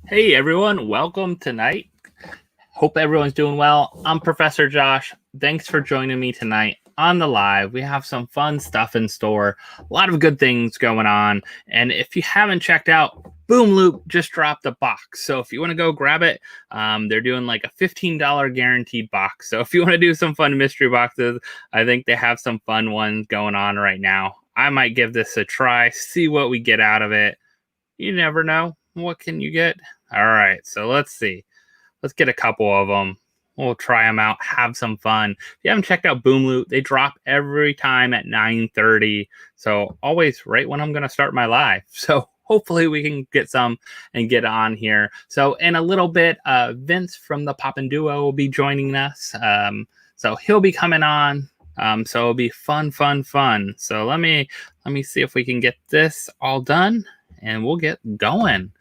Hey everyone, welcome tonight. Hope everyone's doing well. I'm Professor Josh. Thanks for joining me tonight on the live. We have some fun stuff in store, a lot of good things going on. And if you haven't checked out, Boom Loop just dropped a box. So if you want to go grab it, they're doing like a $15 guaranteed box. So if you want to do some fun mystery boxes, I think they have some fun ones going on right now. I might give this a try, see what we get out of it. You never know. What can you get? All right, so let's see. Let's get a couple of them. We'll try them out, have some fun. If you haven't checked out Boom Loot, they drop every time at 9:30. So always right when I'm going to start my live. So hopefully we can get some and get on here. So in a little bit, Vince from the Poppin Duo will be joining us. So he'll be coming on. So it'll be fun. So let me see if we can get this all done, and we'll get going.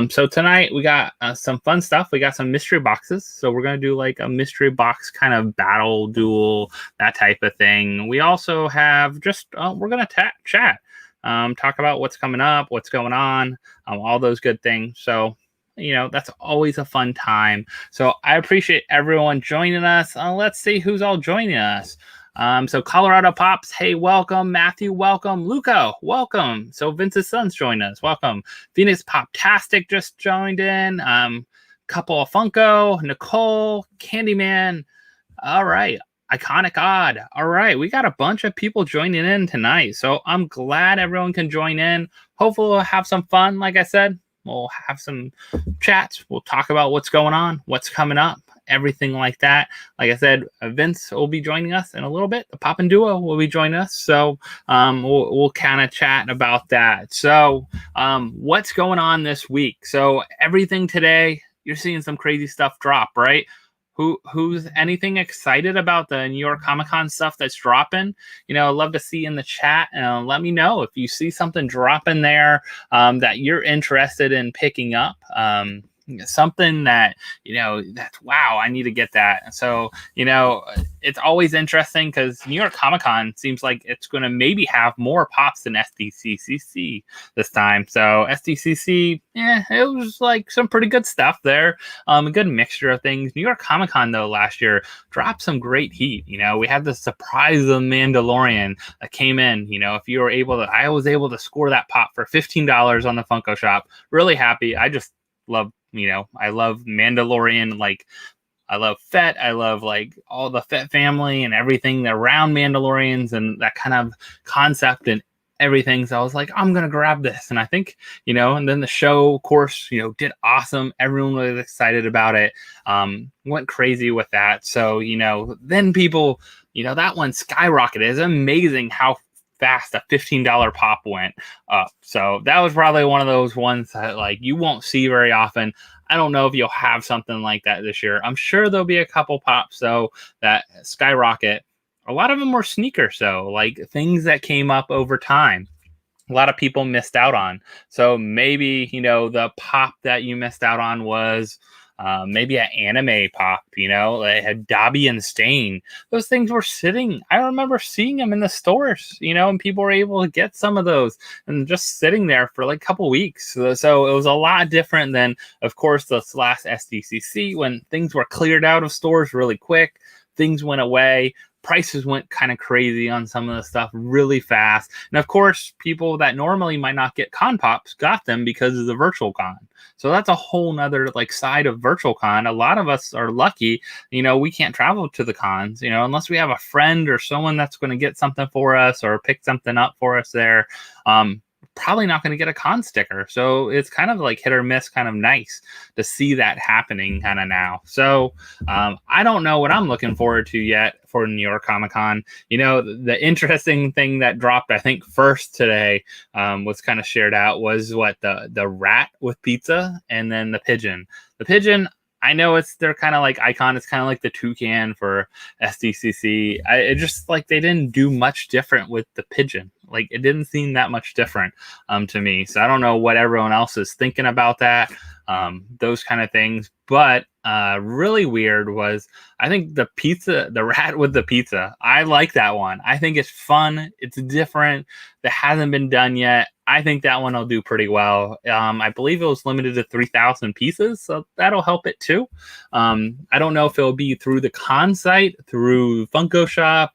So tonight we got some fun stuff. We got some mystery boxes. So we're going to do like a mystery box kind of battle duel, that type of thing. We also have just, we're going to chat, talk about what's coming up, what's going on, all those good things. So, you know, that's always a fun time. So I appreciate everyone joining us. Let's see who's all joining us. So Colorado Pops, hey, welcome. Matthew, welcome. Luca, welcome. So Vince's son's joined us. Welcome. Phoenix Poptastic just joined in. Couple of Funko, Nicole, Candyman. All right. Iconic Odd. All right. We got a bunch of people joining in tonight. So I'm glad everyone can join in. Hopefully we'll have some fun. Like I said, we'll have some chats. We'll talk about what's going on, what's coming up, everything like that. Like I said, Vince will be joining us in a little bit. The Poppin Duo will be joining us. So we'll kind of chat about that. So what's going on this week? So everything today, you're seeing some crazy stuff drop, right? Who's anything excited about the New York Comic-Con stuff that's dropping? You know, I'd love to see in the chat, and let me know if you see something dropping there that you're interested in picking up. Something that, you know, that's wow, I need to get that. So, you know, it's always interesting because New York Comic Con seems like it's going to maybe have more pops than SDCCC this time. So SDCC, it was like some pretty good stuff there. A good mixture of things. New York Comic Con though last year dropped some great heat. You know, we had the surprise of Mandalorian that came in. You know, if you were able to, I was able to score that pop for $15 on the Funko shop. Really happy. I just love, you know, I love Mandalorian. Like, I love Fett. I love like all the Fett family and everything around Mandalorians and that kind of concept and everything. So I was like, I'm going to grab this. And I think, you know, and then the show, of course, you know, did awesome. Everyone was excited about it. Went crazy with that. So, you know, then people, you know, that one skyrocketed. It's amazing how fast a $15 pop went up. So that was probably one of those ones that like you won't see very often. I don't know if you'll have something like that this year. I'm sure there'll be a couple pops though that skyrocket. A lot of them were sneakers though, like things that came up over time. A lot of people missed out on. So maybe, you know, the pop that you missed out on was maybe an anime pop, you know, they had Dobby and Stain. Those things were sitting. I remember seeing them in the stores, you know, and people were able to get some of those and just sitting there for like a couple weeks. So it was a lot different than, of course, this last SDCC when things were cleared out of stores really quick. Things went away. Prices went kind of crazy on some of the stuff really fast. And of course, people that normally might not get con pops got them because of the virtual con. So that's a whole nother like side of virtual con. A lot of us are lucky, you know, we can't travel to the cons, you know, unless we have a friend or someone that's going to get something for us or pick something up for us there. Probably not going to get a con sticker. So it's kind of like hit or miss, kind of nice to see that happening kind of now. So I don't know what I'm looking forward to yet for New York Comic Con. You know, the interesting thing that dropped, I think, first today was kind of shared out was what the rat with pizza and then the pigeon. The pigeon, I know they're kind of like icon. It's kind of like the toucan for SDCC. It just like they didn't do much different with the pigeon. like it didn't seem that much different to me. So I don't know what everyone else is thinking about that, those kind of things. But really weird was, I think the pizza, the rat with the pizza, I like that one. I think it's fun. It's different. That hasn't been done yet. I think that one will do pretty well. I believe it was limited to 3,000 pieces, so that'll help it too. I don't know if it'll be through the con site, through Funko Shop,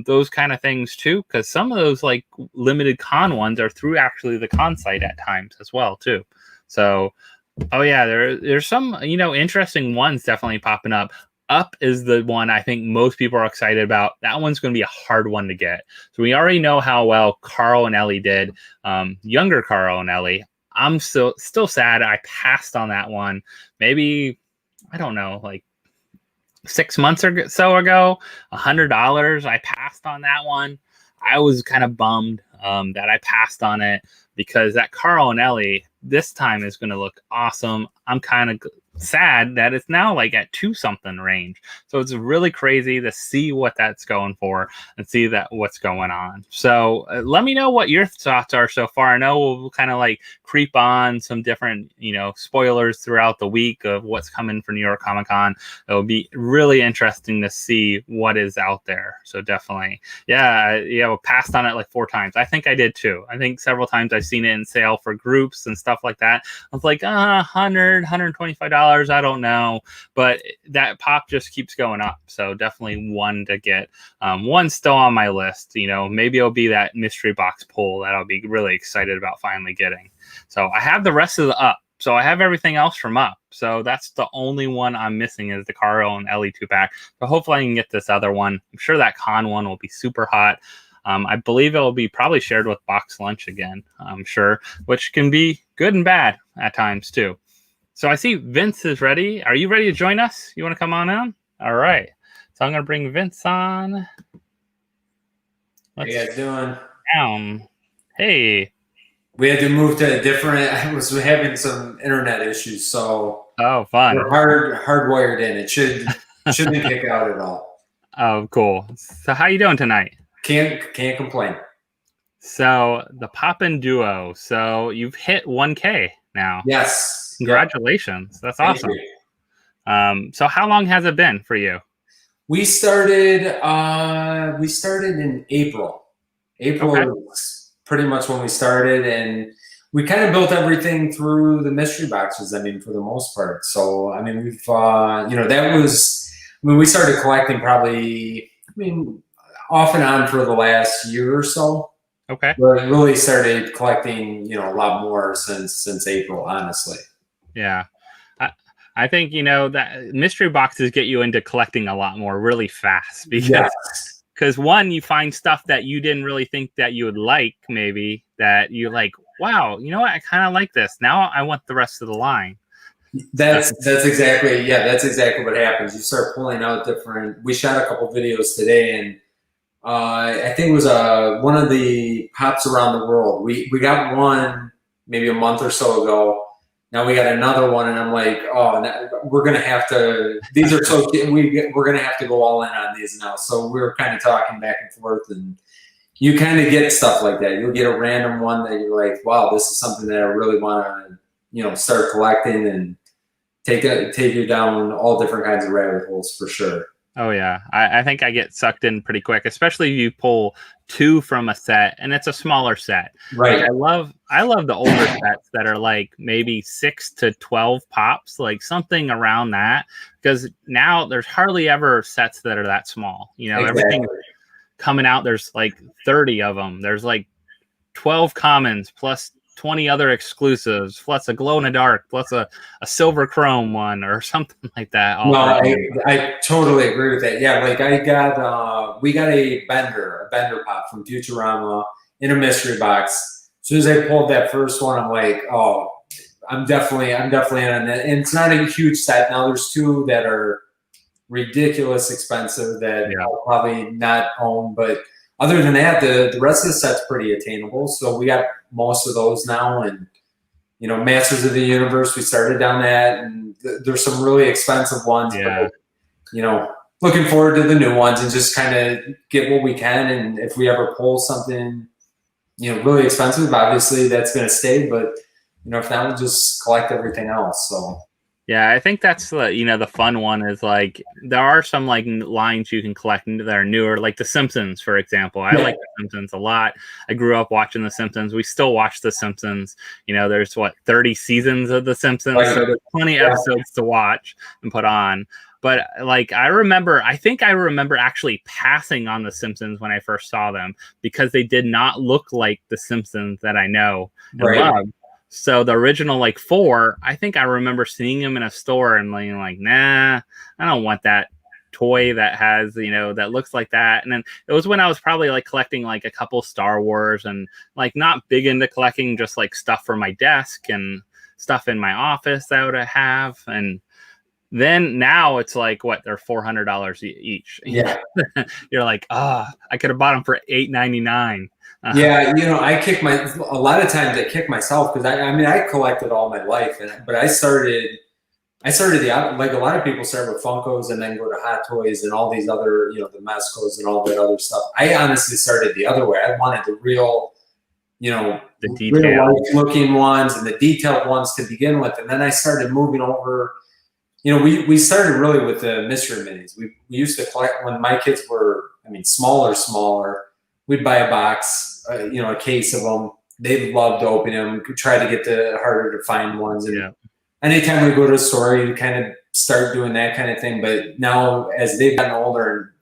those kind of things too, because some of those like limited con ones are through actually the con site at times as well too. So, oh yeah, there's some interesting ones definitely popping up. Up is the one I think most people are excited about. That one's going to be a hard one to get. So we already know how well Carl and Ellie did. Younger Carl and Ellie. I'm still sad I passed on that one. Maybe, I don't know, like 6 months or so ago, $100. I passed on that one. I was kind of bummed that I passed on it, because that Carl and Ellie this time is going to look awesome. I'm kind of sad that it's now like at 2-something range. So it's really crazy to see what that's going for and see that what's going on. So let me know what your thoughts are so far. I know we'll kind of like creep on some different, spoilers throughout the week of what's coming for New York Comic Con. It'll be really interesting to see what is out there. So definitely, we passed on it like 4 times. I think I did too. I think several times I've seen it in sale for groups and stuff like that. I was like, $100, $125. I don't know, but that pop just keeps going up. So definitely one to get. One still on my list. Maybe it'll be that mystery box pull that I'll be really excited about finally getting. So I have the rest of the Up. So I have everything else from Up. So that's the only one I'm missing is the Carl and Ellie 2-pack. So hopefully I can get this other one. I'm sure that con one will be super hot. I believe it will be probably shared with Box Lunch again, I'm sure, which can be good and bad at times too. So I see Vince is ready. Are you ready to join us? You want to come on in? All right. So I'm going to bring Vince on. How you guys doing? Down. Hey. We had to move to a different. I was having some internet issues, so fun. We're hardwired in. It shouldn't kick out at all. Oh, cool. So how you doing tonight? Can't complain. So the Poppin Duo. So you've hit 1K now. Yes. Congratulations. That's Thank awesome. you. So how long has it been for you? We started in April. April was pretty much when we started, and we kind of built everything through the mystery boxes. I mean, for the most part. So I mean, we've we started collecting probably, off and on for the last year or so. Okay. But really started collecting, a lot more since April, honestly. Yeah. I think, that mystery boxes get you into collecting a lot more really fast, because one, you find stuff that you didn't really think that you would like, maybe that you like, wow, you know what? I kind of like this. Now I want the rest of the line. That's exactly what happens. You start pulling out different. We shot a couple videos today, and I think it was one of the pops around the world. We got one maybe a month or so ago. Now we got another one, and I'm like, we're gonna have to. These are so we're gonna have to go all in on these now. So we were kind of talking back and forth, and you kind of get stuff like that. You'll get a random one that you're like, wow, this is something that I really want to, start collecting and take you down all different kinds of rabbit holes for sure. Oh yeah, I think I get sucked in pretty quick, especially if you pull 2 from a set and it's a smaller set. Right. Like, I love the older sets that are like maybe 6 to 12 pops, like something around that, because now there's hardly ever sets that are that small. Everything coming out, there's like 30 of them. There's like 12 commons plus 20 other exclusives, plus a glow in the dark, plus a silver chrome one or something like that. No, I totally agree with that. Yeah, like we got a bender pop from Futurama in a mystery box. As soon as I pulled that first one, I'm like, oh, I'm definitely in on that. And it's not a huge set. Now there's 2 that are ridiculous expensive that I'll probably not own, but other than that, the rest of the set's pretty attainable. So we got most of those now, and Masters of the Universe, we started down that, and there's some really expensive ones. Yeah. But, looking forward to the new ones and just kind of get what we can. And if we ever pull something, really expensive. Obviously, that's going to stay, but if not, we'll just collect everything else. So. Yeah, I think that's the fun one is like there are some like lines you can collect that are newer, like The Simpsons, for example. I like The Simpsons a lot. I grew up watching The Simpsons. We still watch The Simpsons. There's 30 seasons of The Simpsons, so there's plenty of episodes to watch and put on. But like I think I remember actually passing on The Simpsons when I first saw them because they did not look like The Simpsons that I know and love. So the original 4, I think I remember seeing them in a store and being like, nah, I don't want that toy that has, that looks like that. And then it was when I was probably collecting a couple Star Wars and not big into collecting just stuff for my desk and stuff in my office that I would have. And then now it's they're $400 each. Yeah. You're like, I could have bought them for $8.99. Yeah, a lot of times I kick myself because I collected all my life, but I started like a lot of people start with Funkos and then go to Hot Toys and all these other, the Mescos and all that other stuff. I honestly started the other way. I wanted the real, the real life looking ones and the detailed ones to begin with, and then I started moving over. We started really with the mystery minis. We used to collect when my kids were, smaller. We'd buy a box, a case of them. They loved opening them. Try to get the harder to find ones. And anytime we go to a store, you kind of start doing that kind of thing. But now, as they've gotten older,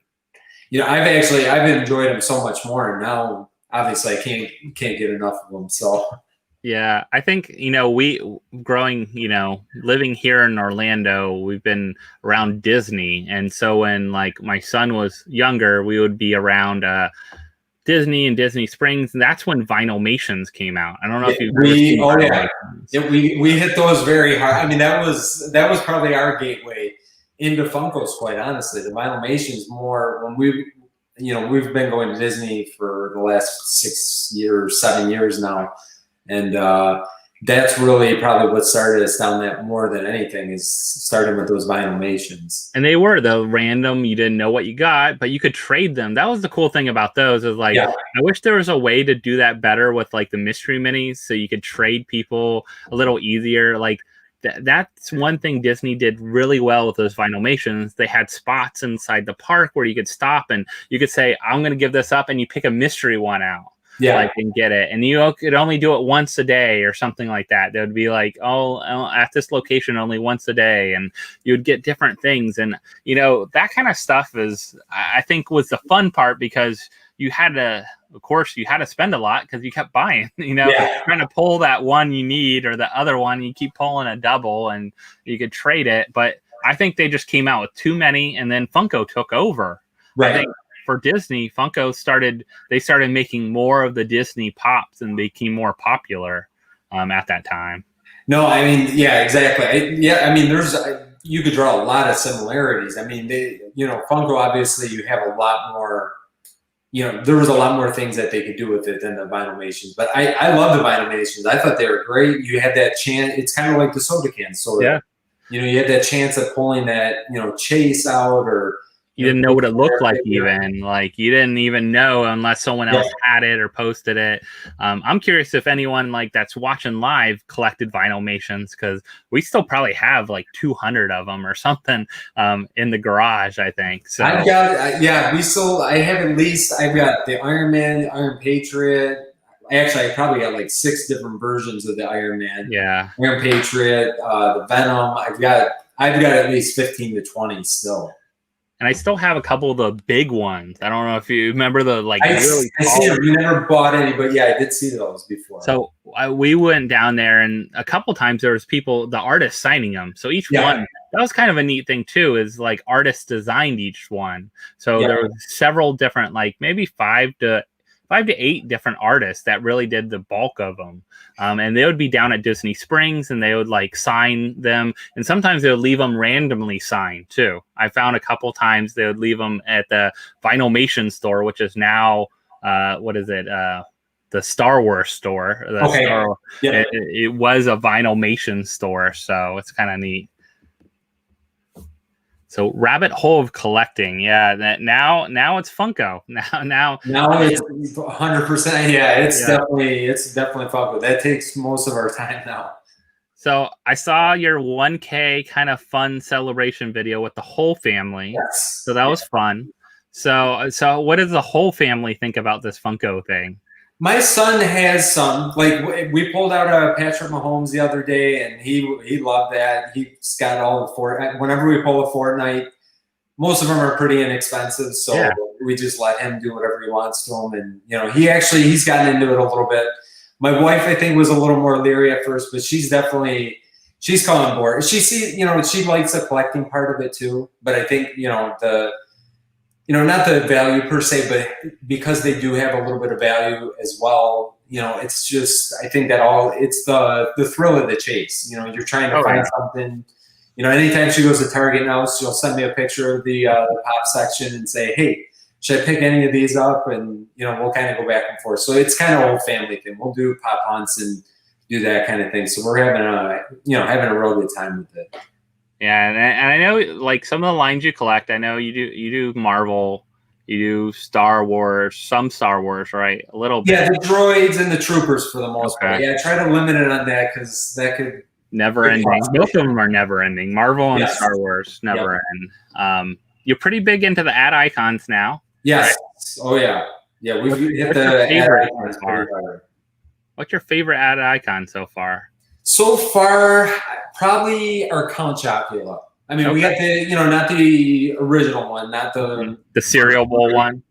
I've enjoyed them so much more. And now, obviously, I can't get enough of them. So. Yeah, I think, we growing, living here in Orlando, we've been around Disney. And so when my son was younger, we would be around Disney and Disney Springs, and that's when Vinylmations came out. I don't know if you've ever seen we hit those very hard. That was probably our gateway into Funkos, quite honestly. The Vinylmations more when we've been going to Disney for the last 6 years, 7 years now. And that's really probably what started us down that more than anything is starting with those Vinylmations. And they were the random, you didn't know what you got, but you could trade them. That was the cool thing about those is I wish there was a way to do that better with the mystery minis so you could trade people a little easier. That's one thing Disney did really well with those Vinylmations. They had spots inside the park where you could stop and you could say, I'm going to give this up, and you pick a mystery one out. And get it, and you could only do it once a day or something like that. They would be at this location only once a day, and you would get different things. And that kind of stuff is, I think, was the fun part because you had to, of course, spend a lot because you kept buying. Trying to pull that one you need or the other one, you keep pulling a double, and you could trade it. But I think they just came out with too many, and then Funko took over. I think for Disney, Funko started making more of the Disney pops and became more popular at that time. No, exactly. There's you could draw a lot of similarities. Funko, obviously you have a lot more, there was a lot more things that they could do with it than the Vinylmations. But I love the Vinylmations. I thought they were great. You had that chance. It's kind of like the soda can sort of. You had that chance of pulling that, chase out or, you didn't know what it looked like even. You didn't even know unless someone else had it or posted it. I'm curious if anyone that's watching live collected Vinylmations because we still probably have 200 of them or something in the garage, I think. So I've got, I've got the Iron Man, Iron Patriot. Actually, I probably got 6 different versions of the Iron Man. Yeah. Iron Patriot, the Venom. I've got at least 15 to 20 still. And I still have a couple of the big ones. I don't know if you remember the I see them. You never bought any, but I did see those before. So we went down there, and a couple times there was the artists signing them. So each one, that was kind of a neat thing too. Is artists designed each one. So there were several different, maybe 5 to 8 different artists that really did the bulk of them. And they would be down at Disney Springs and they would sign them. And sometimes they would leave them randomly signed too. I found a couple times they would leave them at the Vinylmation store, which is now, the Star Wars store. It was a Vinylmation store. So it's kind of neat. So rabbit hole of collecting. Yeah. Now it's Funko. Now it's 100%. Yeah, it's definitely Funko. That takes most of our time now. So I saw your 1K kind of fun celebration video with the whole family. Yes. So that was fun. So what does the whole family think about this Funko thing? My son has some. Like, we pulled out a Patrick Mahomes the other day, and he loved that. He's got all the Fortnite. Whenever we pull a Fortnite, most of them are pretty inexpensive, so we just let him do whatever he wants to them. And he's gotten into it a little bit. My wife, I think, was a little more leery at first, but she's come on board. She sees, she likes the collecting part of it too. But I think not the value per se, but because they do have a little bit of value as well, it's just, I think that it's the thrill of the chase. You're trying to find something. Anytime she goes to Target now, she'll send me a picture of the pop section and say, hey, should I pick any of these up? And, we'll kind of go back and forth. So it's kind of old family thing. We'll do pop hunts and do that kind of thing. So we're having a real good time with it. Yeah, and I know, like, some of the lines you collect, I know you do Marvel, you do Star Wars, some Star Wars, right? A little bit. Yeah, the droids and the troopers for the most part. Yeah, try to limit it on that because that could never ending. Both of them are never ending. Marvel and Star Wars never end. You're pretty big into the ad icons now. Yes. Right? Oh yeah. Yeah, we've hit the ad icons pretty hard. What's your favorite ad icon so far? So far, probably our Count Chocula. I mean, we got the, not the original one, not the cereal bowl one.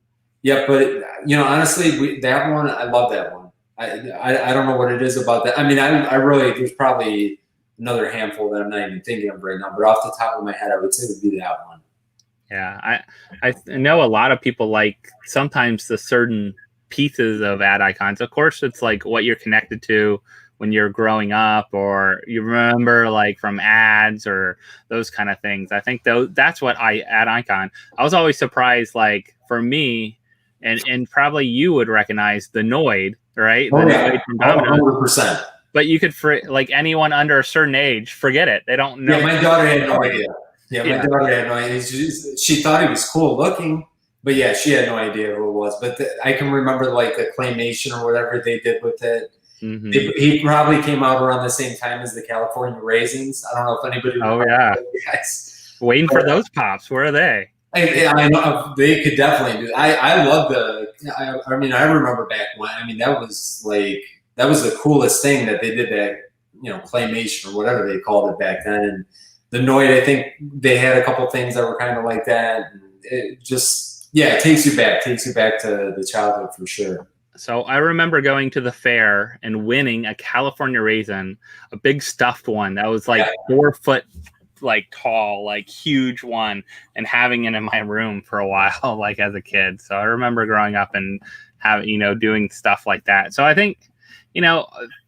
Yeah, but honestly, that one, I love that one. I don't know what it is about that. I mean, I really, there's probably another handful that I'm not even thinking of right now. But off the top of my head, I would say it would be that one. Yeah, I know a lot of people like sometimes the certain pieces of ad icons. Of course, it's like what you're connected to when you're growing up, or you remember like from ads or those kind of things. I think that's what ad icon. I was always surprised, like for me, and probably you would recognize the Noid, right? Oh, the Noid from Domino's. 100%. But you could, like anyone under a certain age, forget it. They don't know. Yeah, my daughter had no idea. Yeah, my daughter had no idea. She thought he was cool looking, but yeah, she had no idea who it was. But I can remember like the claymation or whatever they did with it. Mm-hmm. He probably came out around the same time as the California Raisins. I don't know if anybody. Oh yeah, waiting for those pops. Where are they? I know they could definitely do. I love the. I mean, I remember back when. I mean, that was the coolest thing that they did, that claymation or whatever they called it back then. And the Noid, I think they had a couple things that were kind of like that. And it just it takes you back to the childhood for sure. So I remember going to the fair and winning a California raisin, a big stuffed one that was like 4 foot like tall, like huge one, and having it in my room for a while, like as a kid. So I remember growing up and doing stuff like that. So I think,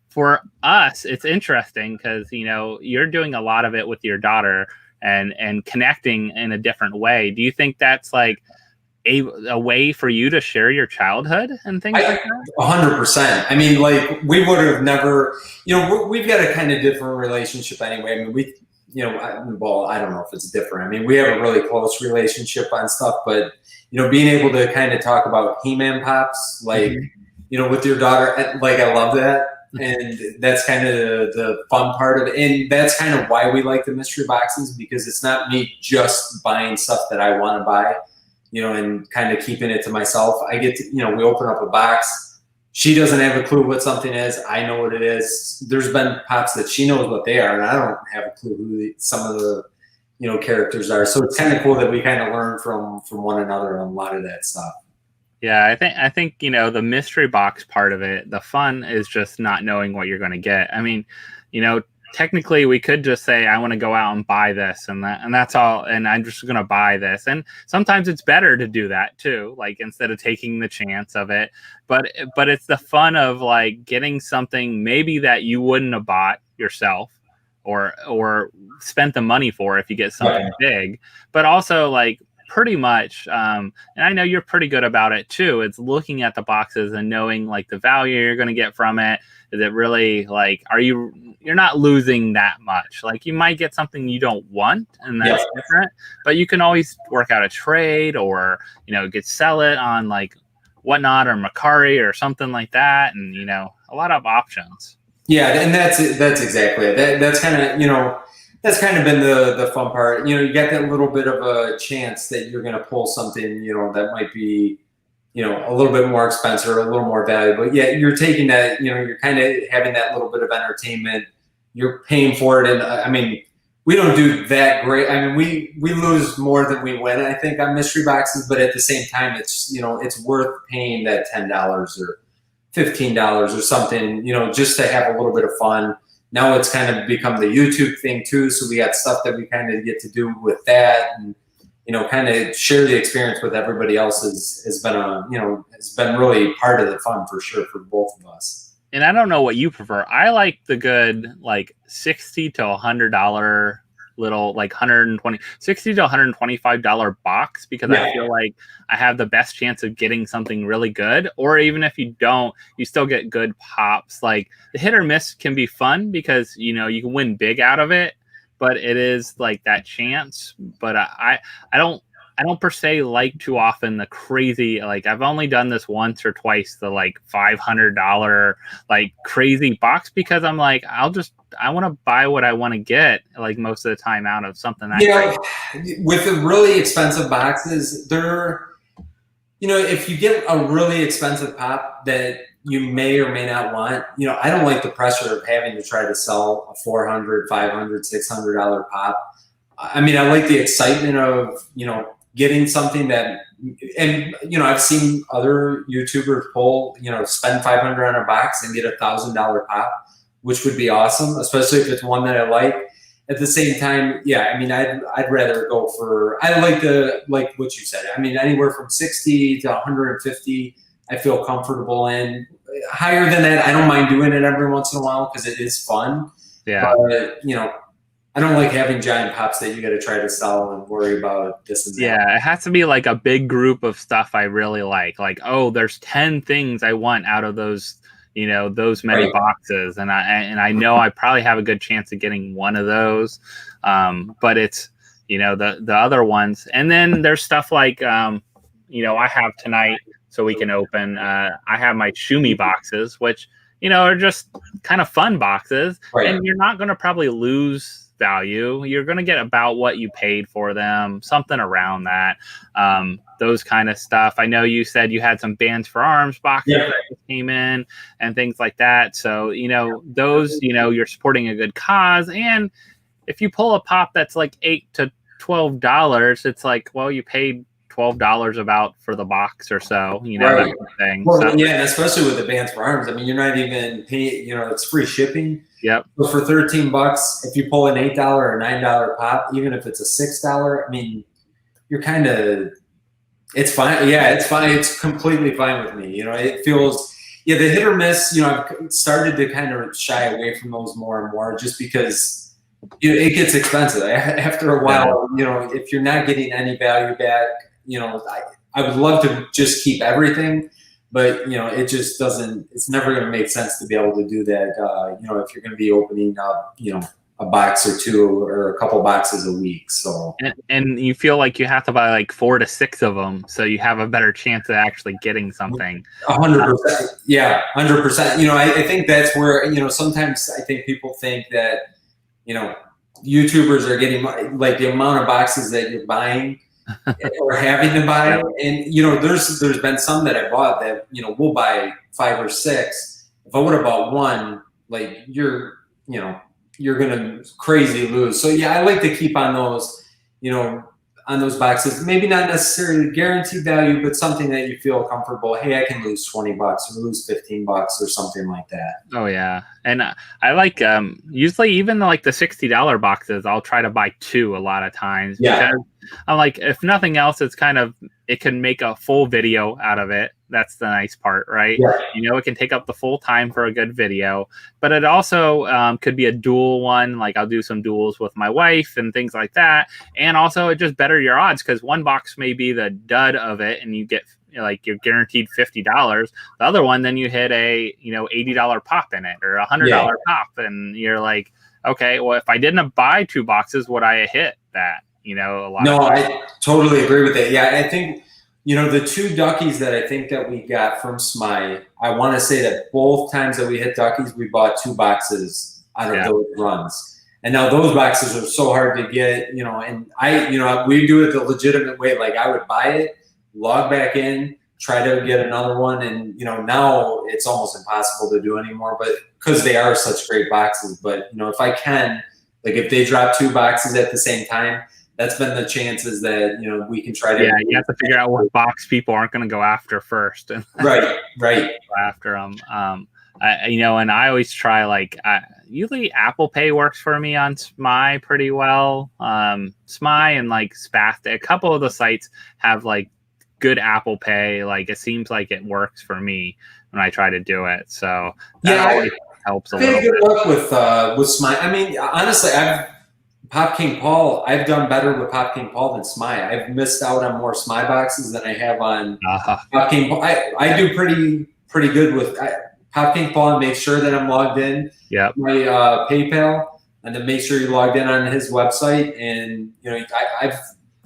for us, it's interesting because, you're doing a lot of it with your daughter and connecting in a different way. Do you think that's like a way for you to share your childhood and things like that? 100%. I mean, like we would have never, we've got a kind of different relationship anyway. I mean, well, I don't know if it's different. I mean, we have a really close relationship on stuff, but, being able to kind of talk about He-Man pops, like, with your daughter, like, I love that. And that's kind of the fun part of it. And that's kind of why we like the mystery boxes, because it's not me just buying stuff that I want to buy, and kind of keeping it to myself. I get to, we open up a box. She doesn't have a clue what something is. I know what it is. There's been pops that she knows what they are, and I don't have a clue who some of the, characters are. So it's kind of cool that we kind of learn from one another on a lot of that stuff. Yeah, I think the mystery box part of it, the fun is just not knowing what you're going to get. I mean, technically we could just say I want to go out and buy this and that's all, and I'm just going to buy this. And sometimes it's better to do that too, like instead of taking the chance of it. But it's the fun of like getting something maybe that you wouldn't have bought yourself or spent the money for if you get something big, but also like pretty much, and I know you're pretty good about it too, it's looking at the boxes and knowing like the value you're going to get from it. Is it really like, you're not losing that much. Like you might get something you don't want, and that's different, but you can always work out a trade, or, sell it on like Whatnot or Macari or something like that. And, a lot of options. Yeah. And that's exactly it. That's kind of, that's kind of been the fun part. You get that little bit of a chance that you're going to pull something, that might be, a little bit more expensive or a little more valuable. Yeah, you're taking that, you're kind of having that little bit of entertainment. You're paying for it. And I mean, we don't do that great. I mean, we lose more than we win, I think, on mystery boxes. But at the same time, it's, it's worth paying that $10 or $15 or something, just to have a little bit of fun. Now it's kind of become the YouTube thing too. So we got stuff that we kind of get to do with that, and, kind of share the experience with everybody else has been it's been really part of the fun for sure for both of us. And I don't know what you prefer. I like the good, like $60 to $100 little, like $60 to $125 box, because I feel like I have the best chance of getting something really good. Or even if you don't, you still get good pops. Like the hit or miss can be fun because, you can win big out of it, but it is like that chance. But I don't per se like too often the crazy, like I've only done this once or twice, the like $500 like crazy box, because I'm like, I want to buy what I want to get, like most of the time, out of something that with the really expensive boxes, they're, if you get a really expensive pop that you may or may not want, I don't like the pressure of having to try to sell a $400, $500, $600 pop. I mean, I like the excitement of, getting something that, and, I've seen other YouTubers pull, spend $500 on a box and get $1,000 pop, which would be awesome, especially if it's one that I like. At the same time, yeah, I mean, I'd rather go for, I like what you said. I mean, anywhere from 60 to 150, I feel comfortable in. Higher than that, I don't mind doing it every once in a while because it is fun. Yeah. But, I don't like having giant pops that you got to try to sell and worry about this and that. Yeah, it has to be like a big group of stuff I really like. Like, oh, there's 10 things I want out of those, those many boxes, and I know I probably have a good chance of getting one of those. But it's, the other ones, and then there's stuff like, I have tonight, so we can open. I have my Shumi boxes, which are just kind of fun boxes, and you're not going to probably lose value. You're going to get about what you paid for them, something around that. Those kind of stuff. I know you said you had some Bands for Arms boxes that came in and things like that. So, those, you're supporting a good cause. And if you pull a pop that's like $8 to $12, it's like, well, you paid $12 about for the box or so, that kind of thing. Well, and especially with the Bands for Arms. I mean, you're not even paying, it's free shipping. Yep. So for $13, if you pull an $8 or $9 pop, even if it's a $6, I mean, you're kind of, it's fine. Yeah, it's fine. It's completely fine with me. It feels, the hit or miss, I've started to kind of shy away from those more and more just because it gets expensive. After a while, if you're not getting any value back, I would love to just keep everything, but it just doesn't. It's never going to make sense to be able to do that. If you're going to be opening up, a box or two or a couple boxes a week. So and you feel like you have to buy like 4 to 6 of them, so you have a better chance of actually getting something. 100%. Yeah, 100%. I think that's where sometimes I think people think that YouTubers are getting like the amount of boxes that you're buying or having to buy, and there's been some that I bought that we'll buy 5 or 6. If I would have bought one, like you're gonna crazy lose. So yeah, I like to keep on those, on those boxes. Maybe not necessarily guaranteed value, but something that you feel comfortable. Hey, I can lose $20 or lose $15 or something like that. Oh yeah, And I like usually even like the $60 boxes, I'll try to buy 2 a lot of times. Yeah. Because I'm like, if nothing else, it can make a full video out of it. That's the nice part, right? Yeah. You know, it can take up the full time for a good video, but it also could be a dual one. Like I'll do some duels with my wife and things like that. And also it just better your odds because one box may be the dud of it and you get like you're guaranteed $50. The other one, then you hit a $80 pop in it or $100 pop, and you're like, okay, well, if I didn't buy 2 boxes, would I have hit that? A lot. No, I totally agree with that. Yeah, I think the 2 duckies that I think that we got from Smeye, I want to say that both times that we hit duckies, we bought 2 boxes out of those runs. And now those boxes are so hard to get, and we do it the legitimate way. Like I would buy it, log back in, try to get another one, and now it's almost impossible to do anymore, but because they are such great boxes. But if I can, like if they drop 2 boxes at the same time, that's been the chances that we can try to. Yeah, you have to figure out what box people aren't going to go after first. Right. Go after them. And I always try usually Apple Pay works for me on Smeye pretty well. Smeye and like Spath, a couple of the sites have like good Apple Pay. Like it seems like it works for me when I try to do it. So that always helps a little bit. Good luck with Smeye. I mean, honestly, Pop King Paul, I've done better with Pop King Paul than Smeye. I've missed out on more Smeye boxes than I have on Pop King Paul. I do pretty good with Pop King Paul and make sure that I'm logged in. Yeah. My PayPal, and then make sure you're logged in on his website. And I've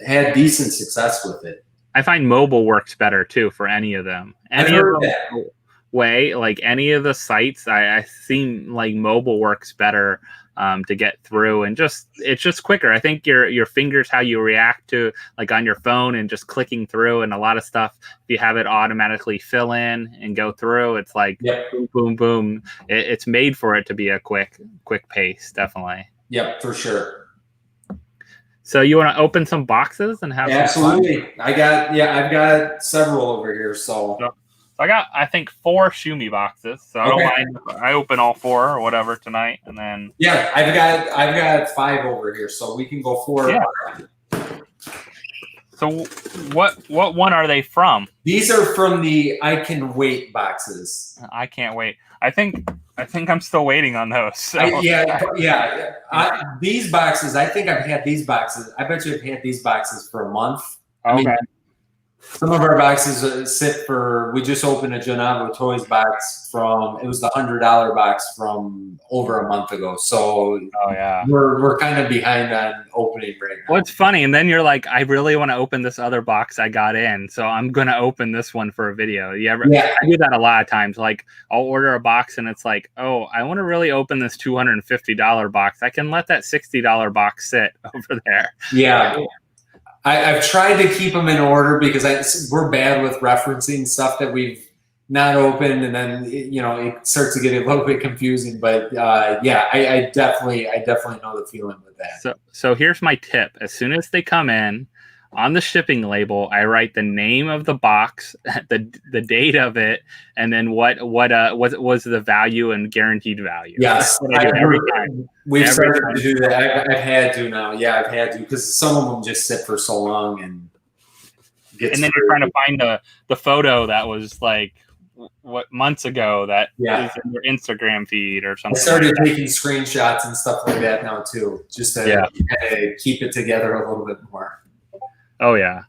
had decent success with it. I find mobile works better too for any of them. Any of them way, like any of the sites, I seem like mobile works better to get through, and it's just quicker. I think your fingers, how you react to like on your phone and just clicking through, and a lot of stuff, if you have it automatically fill in and go through, it's like boom, boom, boom. It's made for it to be a quick pace, definitely. Yep, for sure. So you want to open some boxes and have absolutely. I've got several over here. So I got, I think, 4 Shumi boxes. So I don't mind if I open all 4 or whatever tonight, and then I've got 5 over here, so we can go 4. Yeah. So what one are they from? These are from the I Can Wait boxes. I can't wait. I think I'm still waiting on those. So. These boxes, I think I've had these boxes. I bet you I've had these boxes for a month. Okay. I mean, some of our boxes sit for. We just opened a Janavo Toys box it was the $100 box from over a month ago. So we're kind of behind on opening right now. Well, it's funny, and then you're like, I really want to open this other box I got in, so I'm gonna open this one for a video. I do that a lot of times. Like I'll order a box, and it's like, oh, I want to really open this $250 box. I can let that $60 box sit over there. Yeah. I've tried to keep them in order because we're bad with referencing stuff that we've not opened, and then it starts to get a little bit confusing. But I definitely know the feeling with that. So here's my tip: as soon as they come in, on the shipping label, I write the name of the box, the date of it, and then what was the value and guaranteed value. Yes, every time. We've started to do that. I've had to now. Yeah, I've had to because some of them just sit for so long and then you're trying to find the photo that was like months ago that is in your Instagram feed or something. I started taking screenshots and stuff like that now too, just to keep it together a little bit more. Oh yeah.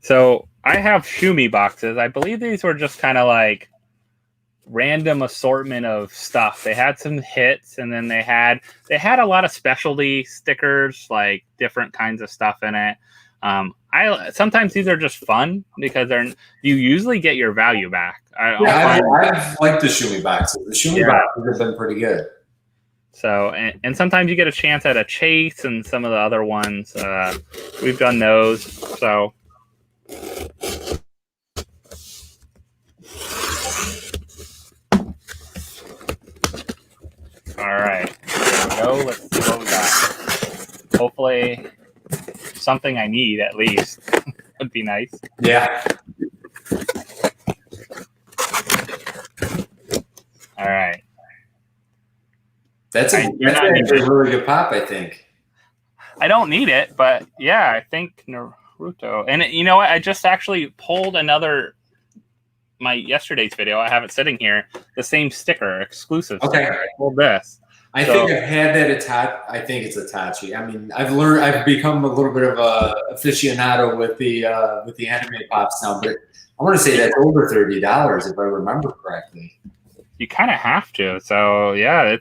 So I have Shumi boxes. I believe these were just kind of like random assortment of stuff. They had some hits, and then they had a lot of specialty stickers, like different kinds of stuff in it. Sometimes these are just fun because you usually get your value back. I've liked the Shumi boxes. The Shumi boxes have been pretty good. So, and sometimes you get a chance at a chase, and some of the other ones, we've done those. So, all right, there we go. Let's see what we got. Hopefully, something I need at least would be nice. Yeah. All right. That's actually a really good pop, I think. I don't need it, but yeah, I think Naruto. And you know what? I just actually pulled my yesterday's video. I have it sitting here. The same sticker, exclusive sticker. I pulled this. I think I've had that I think it's Itachi. I mean, I've become a little bit of a aficionado with the anime pops now, but I want to say that's over $30 if I remember correctly. You kind of have to. So yeah,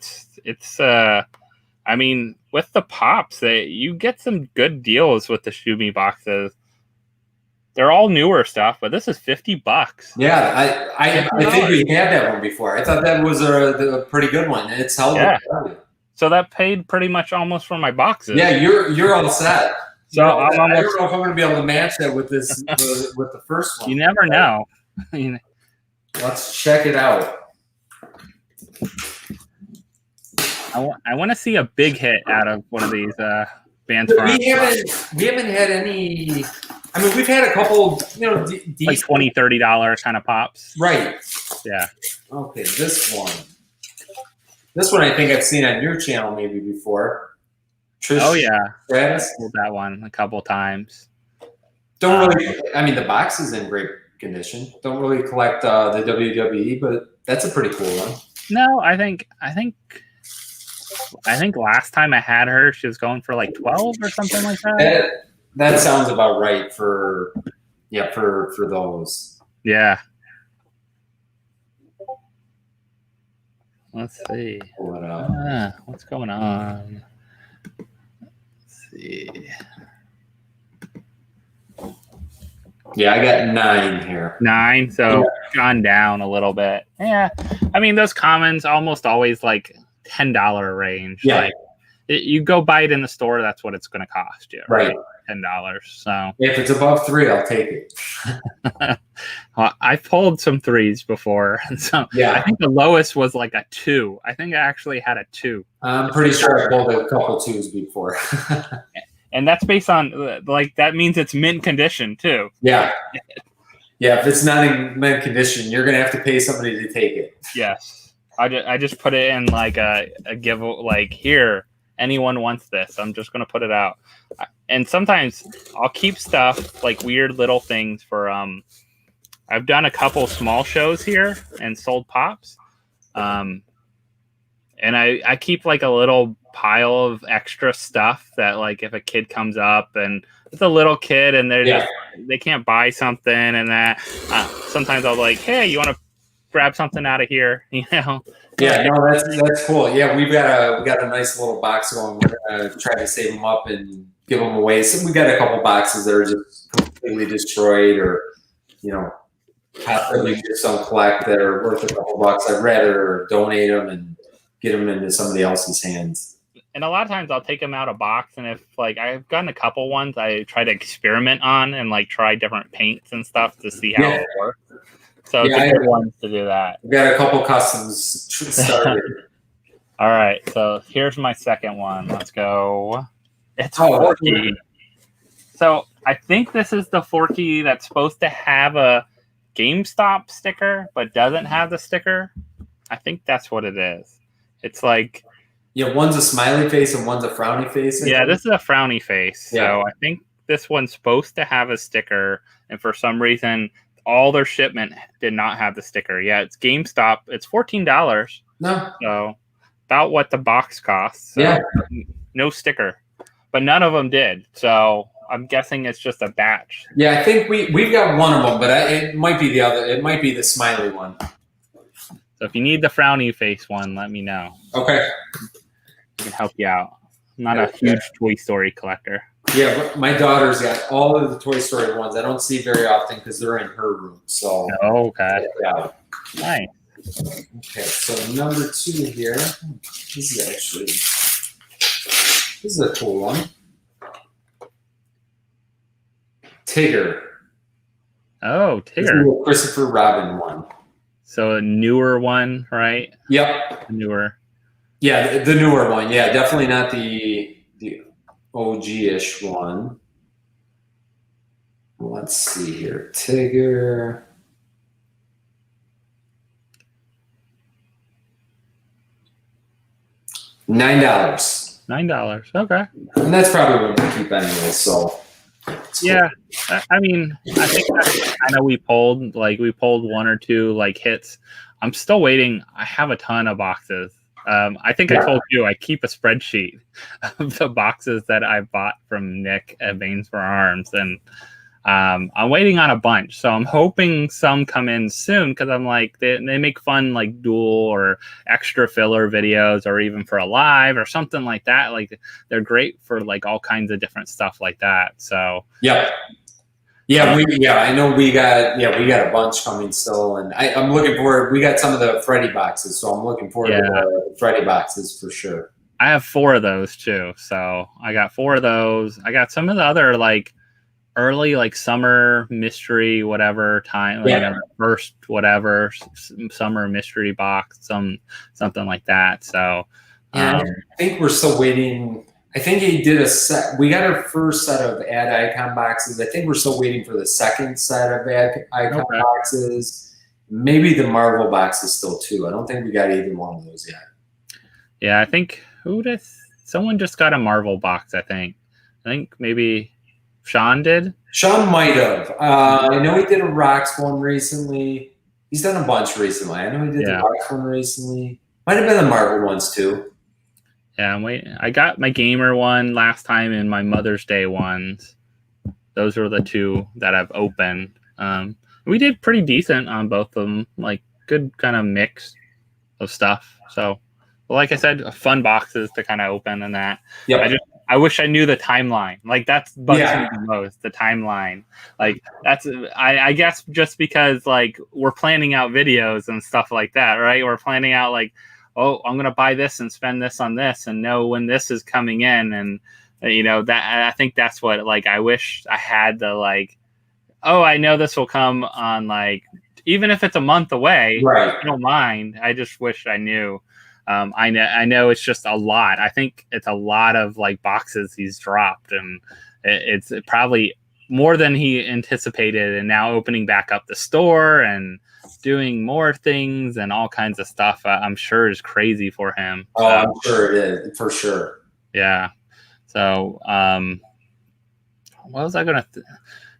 it's I mean, with the pops, you get some good deals with the Shumi boxes. They're all newer stuff, but this is $50. Yeah, I think we had that one before. I thought that was a pretty good one. It's held up. So that paid pretty much almost for my boxes. Yeah, you're all set. So I don't know if I'm going to be able to match that with this with the first one. You never know. Let's check it out. I want to see a big hit out of one of these bands. We haven't had any. I mean, we've had a couple, like $20, $30 kind of pops. Right. Yeah. Okay, this one. This one I think I've seen on your channel maybe before. Trish Stratus. Pulled that one a couple times. Don't really. I mean, the box is in great condition. Don't really collect the WWE, but that's a pretty cool one. No, I think last time I had her, she was going for like 12 or something like that. That sounds about right for those. Yeah. Let's see. Pull it up. What's going on? Let's see. Yeah, I got 9 here. 9, so gone down a little bit. Yeah. I mean, those commons almost always like $10 range. Yeah. Like you go buy it in the store, that's what it's going to cost you. Right. $10. So if it's above 3, I'll take it. Well, I've pulled some 3s before, and so I think the lowest was like a 2. I think I actually had a 2. I'm pretty sure I pulled a couple 2s before. And that's based on like that means it's mint condition too. Yeah. Yeah, if it's not in mint condition, you're gonna have to pay somebody to take it. Yes. I just put it in like a give, like, here, anyone wants this, I'm just gonna put it out. And sometimes I'll keep stuff like weird little things for I've done a couple small shows here and sold pops. And I keep like a little pile of extra stuff that, like, if a kid comes up and it's a little kid and they can't buy something, and that sometimes I'll be like, hey, you want to grab something out of here, Yeah, no, that's cool. Yeah, we got a nice little box going. We're gonna try to save them up and give them away. So we got a couple boxes that are just completely destroyed, or possibly just don't collect, that are worth a couple bucks. I'd rather donate them and get them into somebody else's hands. And a lot of times I'll take them out of box, and if like I've gotten a couple ones I try to experiment on and like try different paints and stuff to see how it works. So it's a good one to do that. We've got a couple customs started. All right, so here's my second one. Let's go. It's Forky. So I think this is the Forky that's supposed to have a GameStop sticker, but doesn't have the sticker. I think that's what it is. It's like, one's a smiley face and one's a frowny face. Yeah, this is a frowny face. Yeah. So I think this one's supposed to have a sticker, and for some reason, all their shipment did not have the sticker. Yeah, it's GameStop. It's $14. No. So about what the box costs. So no sticker. But none of them did. So I'm guessing it's just a batch. Yeah, I think we've got one of them, but it might be the other. It might be the smiley one. So if you need the frowny face one, let me know. Okay. I can help you out. I'm not a huge Toy Story collector. Yeah, but my daughter's got all of the Toy Story ones. I don't see very often because they're in her room. So okay. Yeah. Nice. Okay, so number 2 here. This is a cool one. Tigger. Oh, Tigger. This is a Christopher Robin one. So a newer one, right? Yep. Newer. Yeah, the newer one. Yeah, definitely not the OG-ish one. Let's see here. Tigger. $9. $9. Okay. And that's probably what we keep anyway. So yeah, cool. I mean, I think I know we pulled one or two like hits. I'm still waiting. I have a ton of boxes. I think I told you I keep a spreadsheet of the boxes that I bought from Nick at Veins for Arms, and I'm waiting on a bunch. So I'm hoping some come in soon because I'm like they make fun like dual or extra filler videos, or even for a live or something like that. Like they're great for like all kinds of different stuff like that. So yeah. I know we got a bunch coming still, and I'm looking forward. We got some of the Freddy boxes, so I'm looking forward to the Freddy boxes for sure. I have 4 of those too, so I got 4 of those. I got some of the other like early like summer mystery whatever time, like, you know, first whatever summer mystery box, something like that. So I think we're still waiting. I think he did a set. We got our first set of ad icon boxes. I think we're still waiting for the second set of ad icon boxes. Maybe the Marvel boxes still too. I don't think we got either one of those yet. Yeah, I think someone just got a Marvel box. I think maybe Sean did. Sean might have. I know he did a Rocks one recently. He's done a bunch recently. I know he did the Rocks one recently. Might have been the Marvel ones too. Yeah, I'm waiting. I got my gamer one last time and my Mother's Day ones. Those are the 2 that I've opened. We did pretty decent on both of them. Like good kind of mix of stuff. So, like I said, fun boxes to kind of open and that. Yeah. I wish I knew the timeline. Like that's bugs me the most. The timeline. Like that's I guess just because like we're planning out videos and stuff like that, right? We're planning out like, oh, I'm going to buy this and spend this on this and know when this is coming in. And, you know, that I think that's what, like, I wish I had the, like, oh, I know this will come on, like, even if it's a month away, I don't mind. I just wish I knew. I know it's just a lot. I think it's a lot of, like, boxes he's dropped. And it's probably more than he anticipated. And now opening back up the store and doing more things and all kinds of stuff, I'm sure is crazy for him. Oh, I'm sure it is, for sure. Yeah. So, what was I gonna?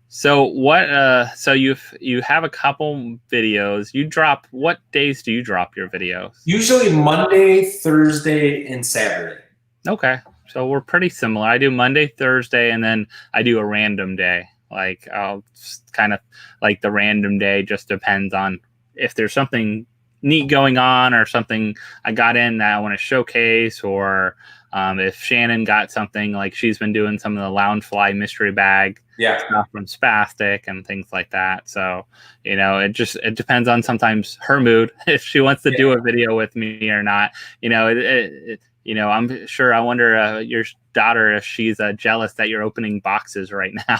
So what? So you have a couple videos. You drop. What days do you drop your videos? Usually Monday, Thursday, and Saturday. Okay, so we're pretty similar. I do Monday, Thursday, and then I do a random day. Like I'll just kind of like the random day just depends on if there's something neat going on or something I got in that I want to showcase, or if Shannon got something, like she's been doing some of the Loungefly mystery bag stuff from Spastic and things like that. So, you know, it depends on sometimes her mood if she wants to do a video with me or not. You know, you know, I'm sure. I wonder your daughter if she's jealous that you're opening boxes right now.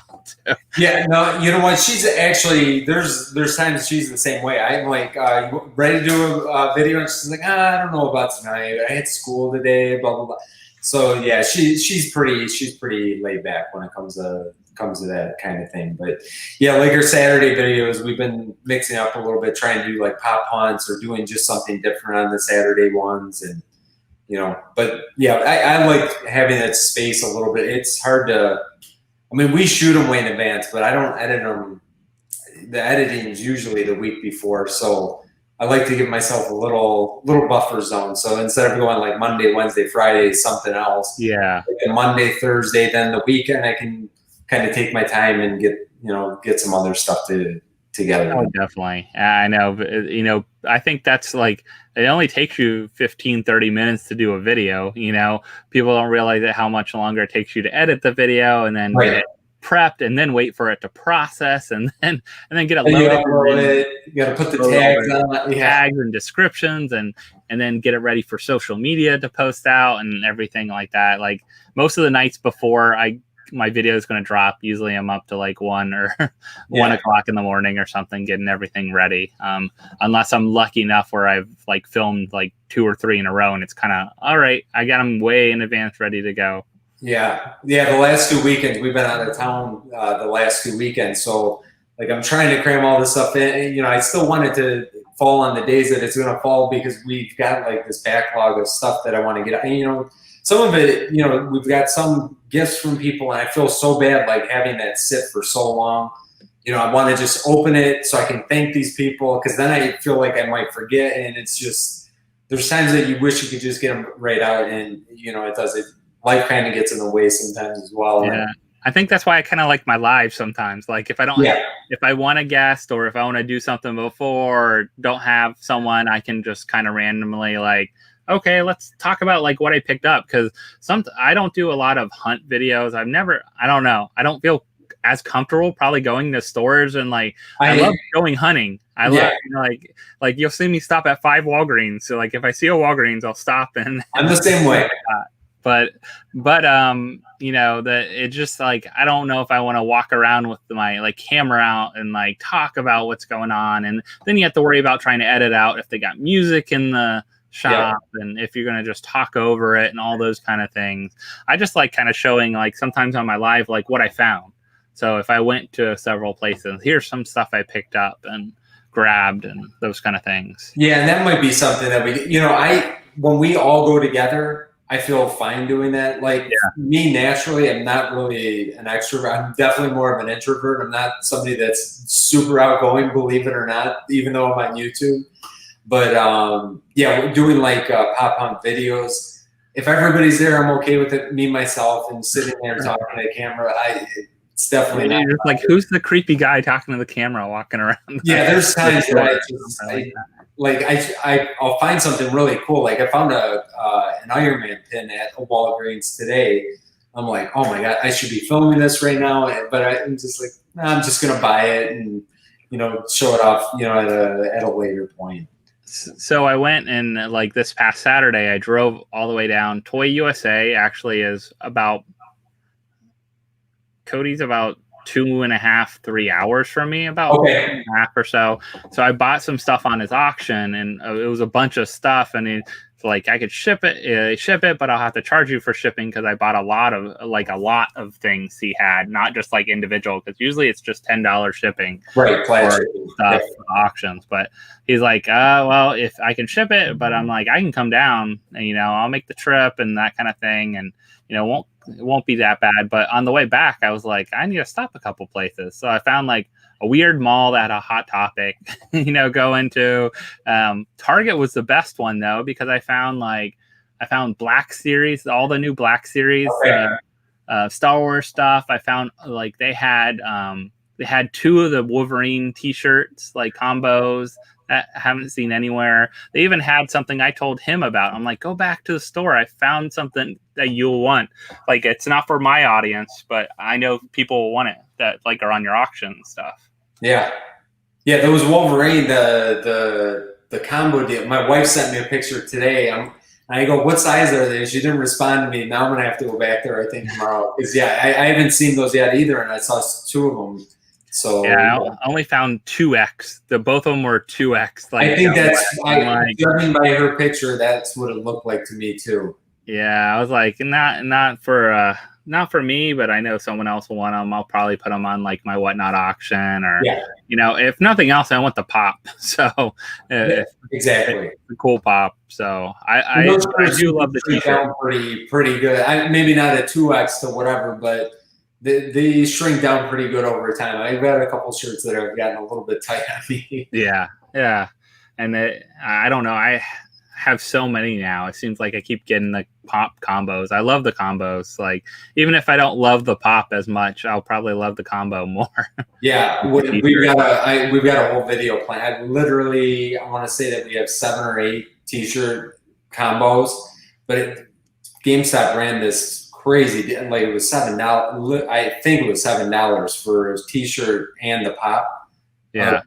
Yeah, no, you know what? She's actually there's times she's the same way. I'm like ready to do a video, and she's like, I don't know about tonight. I had school today, blah blah blah. So yeah, she's pretty laid back when it comes to that kind of thing. But yeah, like our Saturday videos, we've been mixing up a little bit, trying to do like pop hunts or doing just something different on the Saturday ones, and you know. But yeah, I like having that space a little bit. It's hard to. I mean, we shoot them way in advance, but I don't edit them. The editing is usually the week before, so I like to give myself a little buffer zone. So instead of going like Monday, Wednesday, Friday, something else. Yeah. Like Monday, Thursday, then the weekend I can kind of take my time and get some other stuff together. Oh, definitely. I know. You know, I think that's like, it only takes you 15, 30 minutes to do a video. You know, people don't realize how much longer it takes you to edit the video and then get it prepped and then wait for it to process and then get it loaded. You got to put the tags on it. Tags and descriptions and then get it ready for social media to post out and everything like that. Like most of the nights before my video is going to drop, usually I'm up to like 1 or 1 o'clock in the morning or something, getting everything ready. Unless I'm lucky enough where I've like filmed like 2 or 3 in a row and it's kind of, all right, I got them way in advance ready to go. Yeah. The last 2 weekends we've been out of town. The last 2 weekends, so like I'm trying to cram all this stuff in. You know, I still want it to fall on the days that it's going to fall because we've got like this backlog of stuff that I want to get. And, you know, some of it, you know, we've got some gifts from people, and I feel so bad like having that sit for so long. You know, I want to just open it so I can thank these people, because then I feel like I might forget, and it's just, there's times that you wish you could just get them right out, and you know, life kind of gets in the way sometimes as well. Yeah. I think that's why I kind of like my live sometimes. Like if I don't, if I want a guest or if I want to do something before or don't have someone, I can just kind of randomly like, okay, let's talk about like what I picked up. Cause I don't do a lot of hunt videos. I don't know. I don't feel as comfortable probably going to stores, and like, I love going hunting. I love, you know, like you'll see me stop at 5 Walgreens. So like if I see a Walgreens, I'll stop and I'm the same way. But you know, that it just like, I don't know if I want to walk around with my like camera out and like talk about what's going on, and then you have to worry about trying to edit out if they got music in the shop and if you're going to just talk over it and all those kind of things. I just like kind of showing like sometimes on my live like what I found. So if I went to several places, here's some stuff I picked up and grabbed and those kind of things. Yeah, and that might be something that we, you know, when we all go together, I feel fine doing that. Like me naturally, I'm not really an extrovert. I'm definitely more of an introvert. I'm not somebody that's super outgoing, believe it or not, even though I'm on YouTube. But yeah, doing like pop hunt videos. If everybody's there, I'm okay with it. Me, myself, and sitting there talking to the camera. It's definitely not. Just like, who's the creepy guy talking to the camera walking around? Yeah, there's times where I'll find something really cool. Like I found an Iron Man pin at a Walgreens today. I'm like, oh my God, I should be filming this right now. But I'm just like, nah, I'm just gonna buy it and, you know, show it off, you know, at a later point. So I went and like this past Saturday, I drove all the way down. Toy USA actually is about, Cody's about 2.5, 3 hours from me, about 2.5 or so. So I bought some stuff on his auction, and it was a bunch of stuff. And it's like I could ship it, but I'll have to charge you for shipping because I bought a lot of things he had, not just like individual. Because usually it's just $10 shipping, right? For stuff auctions. But he's like, well, if I can ship it, but I'm like, I can come down and, you know, I'll make the trip and that kind of thing, and you know, it won't be that bad. But on the way back, I was like, I need to stop a couple places. So I found like a weird mall that had a Hot Topic, you know, go into. Target was the best one though, because I found Black Series, all the new Black Series, Star Wars stuff. I found like they had 2 of the Wolverine t-shirts, like combos that I haven't seen anywhere. They even had something I told him about. I'm like, go back to the store. I found something that you'll want. Like, it's not for my audience, but I know people will want it that like are on your auction and stuff. Yeah. Yeah, there was Wolverine, the combo deal. My wife sent me a picture today. I go, what size are they? She didn't respond to me. Now I'm going to have to go back there, I think, tomorrow. Because, yeah, I haven't seen those yet either, and I saw 2 of them. So yeah, I only found 2X. Both of them were 2X. Like, I think judging by her picture, that's what it looked like to me too. Yeah, I was like, not for me, but I know someone else will want them. I'll probably put them on like my whatnot auction, or you know, if nothing else, I want the pop. So exactly, the cool pop. So I do love the t-shirt. Pretty good. Maybe not a 2X to whatever, but they shrink down pretty good over time. I've got a couple shirts that have gotten a little bit tight on me. Yeah, and I don't know. I have so many now. It seems like I keep getting the pop combos. I love the combos. Like, even if I don't love the pop as much, I'll probably love the combo more. Yeah, we've got a whole video plan. I want to say that we have 7 or 8 t-shirt combos, but GameStop ran this crazy, like it was $7. I think it was $7 for a t-shirt and the pop. Yeah,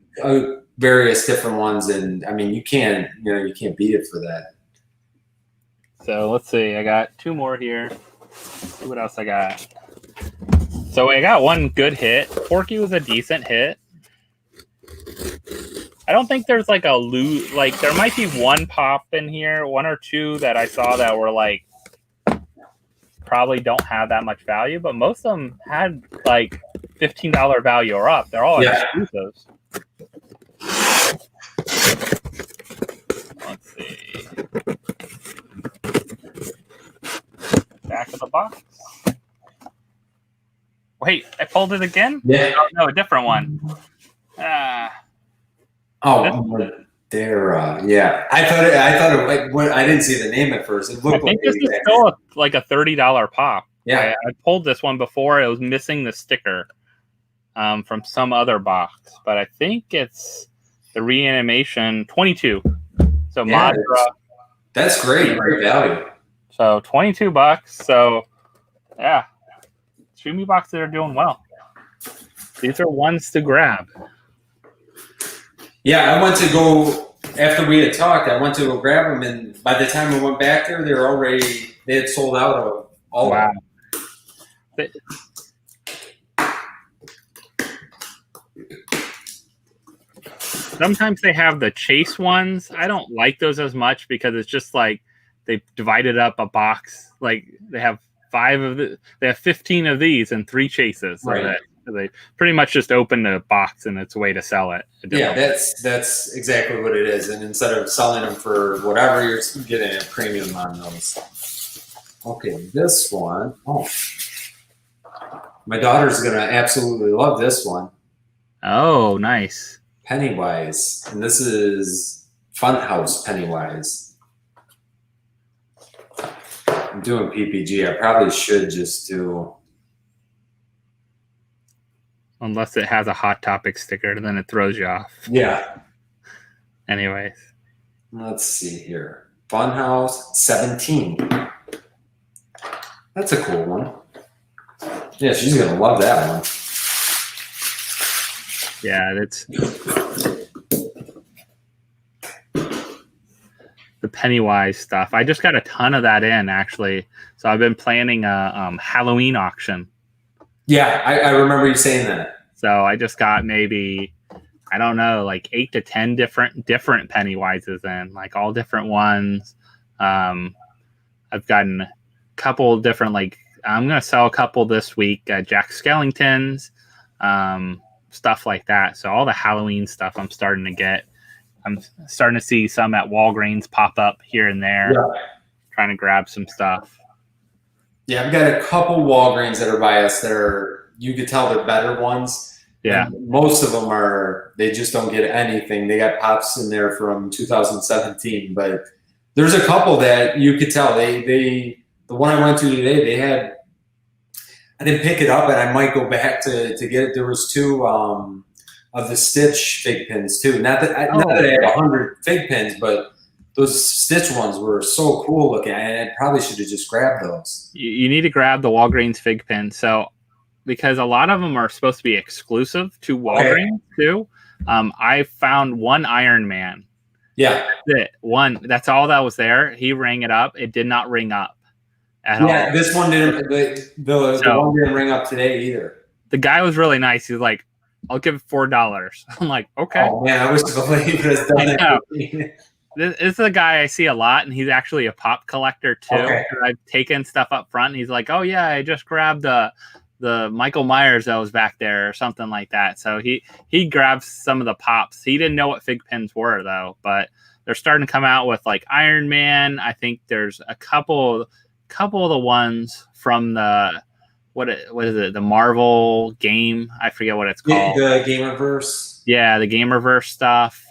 various different ones, and I mean, you can't beat it for that. So let's see. I got 2 more here. Let's see what else I got. So I got 1 good hit. Porky was a decent hit. I don't think there's like a loot. Like, there might be 1 pop in here, 1 or 2 that I saw that were like probably don't have that much value, but most of them had like $15 value or up. They're all exclusives. Let's see. Back of the box. Wait, I pulled it again? Yeah. Oh, no, a different one. Madeira. Yeah, I thought it like when I didn't see the name at first. It looked I think this is still like a $30 pop. Yeah, I pulled this one before. It was missing the sticker from some other box, but I think it's the reanimation 22. So Madeira. That's great. Great value. So $22. So yeah, Shumi boxes are doing well. These are ones to grab. Yeah, I went to go after we had talked. I went to go grab them, and by the time we went back there, they had sold out of all of them. Sometimes they have the chase ones. I don't like those as much because it's just like they divided up a box. Like they have 15 of these and 3 chases. So right. They pretty much just open the box and it's a way to sell it. Yeah, that's exactly what it is. And instead of selling them for whatever, you're getting a premium on those. Okay, this one. Oh, my daughter's gonna absolutely love this one. Oh, nice. Pennywise, and this is Funhouse Pennywise. I'm doing PPG. I probably should just do. Unless it has a Hot Topic sticker, then it throws you off. Yeah. Anyways. Let's see here. Funhouse 17. That's a cool one. Yeah, she's going to love that one. Yeah, it's the Pennywise stuff. I just got a ton of that in, actually. So I've been planning a Halloween auction. Yeah, I remember you saying that. So I just got maybe, I don't know, like 8 to 10 different Pennywises in, like all different ones. I've gotten a couple different, like, I'm going to sell a couple this week, Jack Skellingtons, stuff like that. So all the Halloween stuff I'm starting to get. I'm starting to see some at Walgreens pop up here and there, trying to grab some stuff. Yeah, I've got a couple Walgreens that are by us that are, you could tell they're better ones. Yeah. And most of them they just don't get anything. They got pops in there from 2017, but there's a couple that you could tell the one I went to today, they had, I didn't pick it up and I might go back to get it. There was 2 of the Stitch fig pins too. Not that I have 100 fig pins, but those Stitch ones were so cool looking. I probably should have just grabbed those. You need to grab the Walgreens fig pin. So, because a lot of them are supposed to be exclusive to Walgreens too. I found one Iron Man. Yeah. That's all that was there. He rang it up. It did not ring up at all. Yeah, this one didn't. The one didn't ring up today either. The guy was really nice. He's like, I'll give it $4. I'm like, okay. Oh man, I wish the believe has done that. This is a guy I see a lot, and he's actually a pop collector too. Okay. I've taken stuff up front, and he's like, "Oh yeah, I just grabbed the Michael Myers that was back there, or something like that." So he grabs some of the pops. He didn't know what fig pins were though, but they're starting to come out with like Iron Man. I think there's a couple of the ones from the what is it? The Marvel game? I forget what it's called. The Gamerverse. Yeah, the Gamerverse stuff.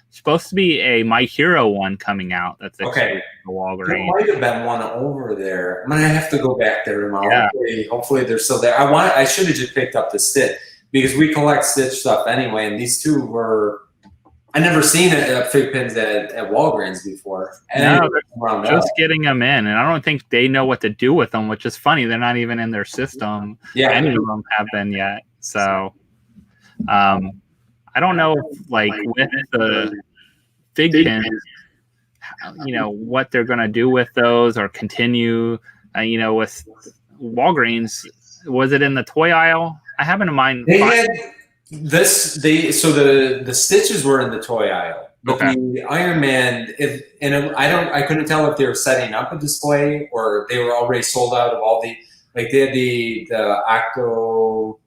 Supposed to be a My Hero one coming out. That's okay. The Walgreens. There might have been one over there. I'm gonna have to go back there tomorrow. Yeah. Hopefully they're still there. I should have just picked up the Stitch because we collect Stitch stuff anyway, and these 2 were. I never seen fig pins at Walgreens before. No, they're just getting them in, and I don't think they know what to do with them, which is funny. They're not even in their system. Yeah, any of them have been yet. So, I don't know, like with the fig pins, what they're going to do with those or continue. With Walgreens, was it in the toy aisle? I have in mind. They had this. The Stitches were in the toy aisle, but the Iron Man. I couldn't tell if they were setting up a display or they were already sold out of all the. Like they had the Octo.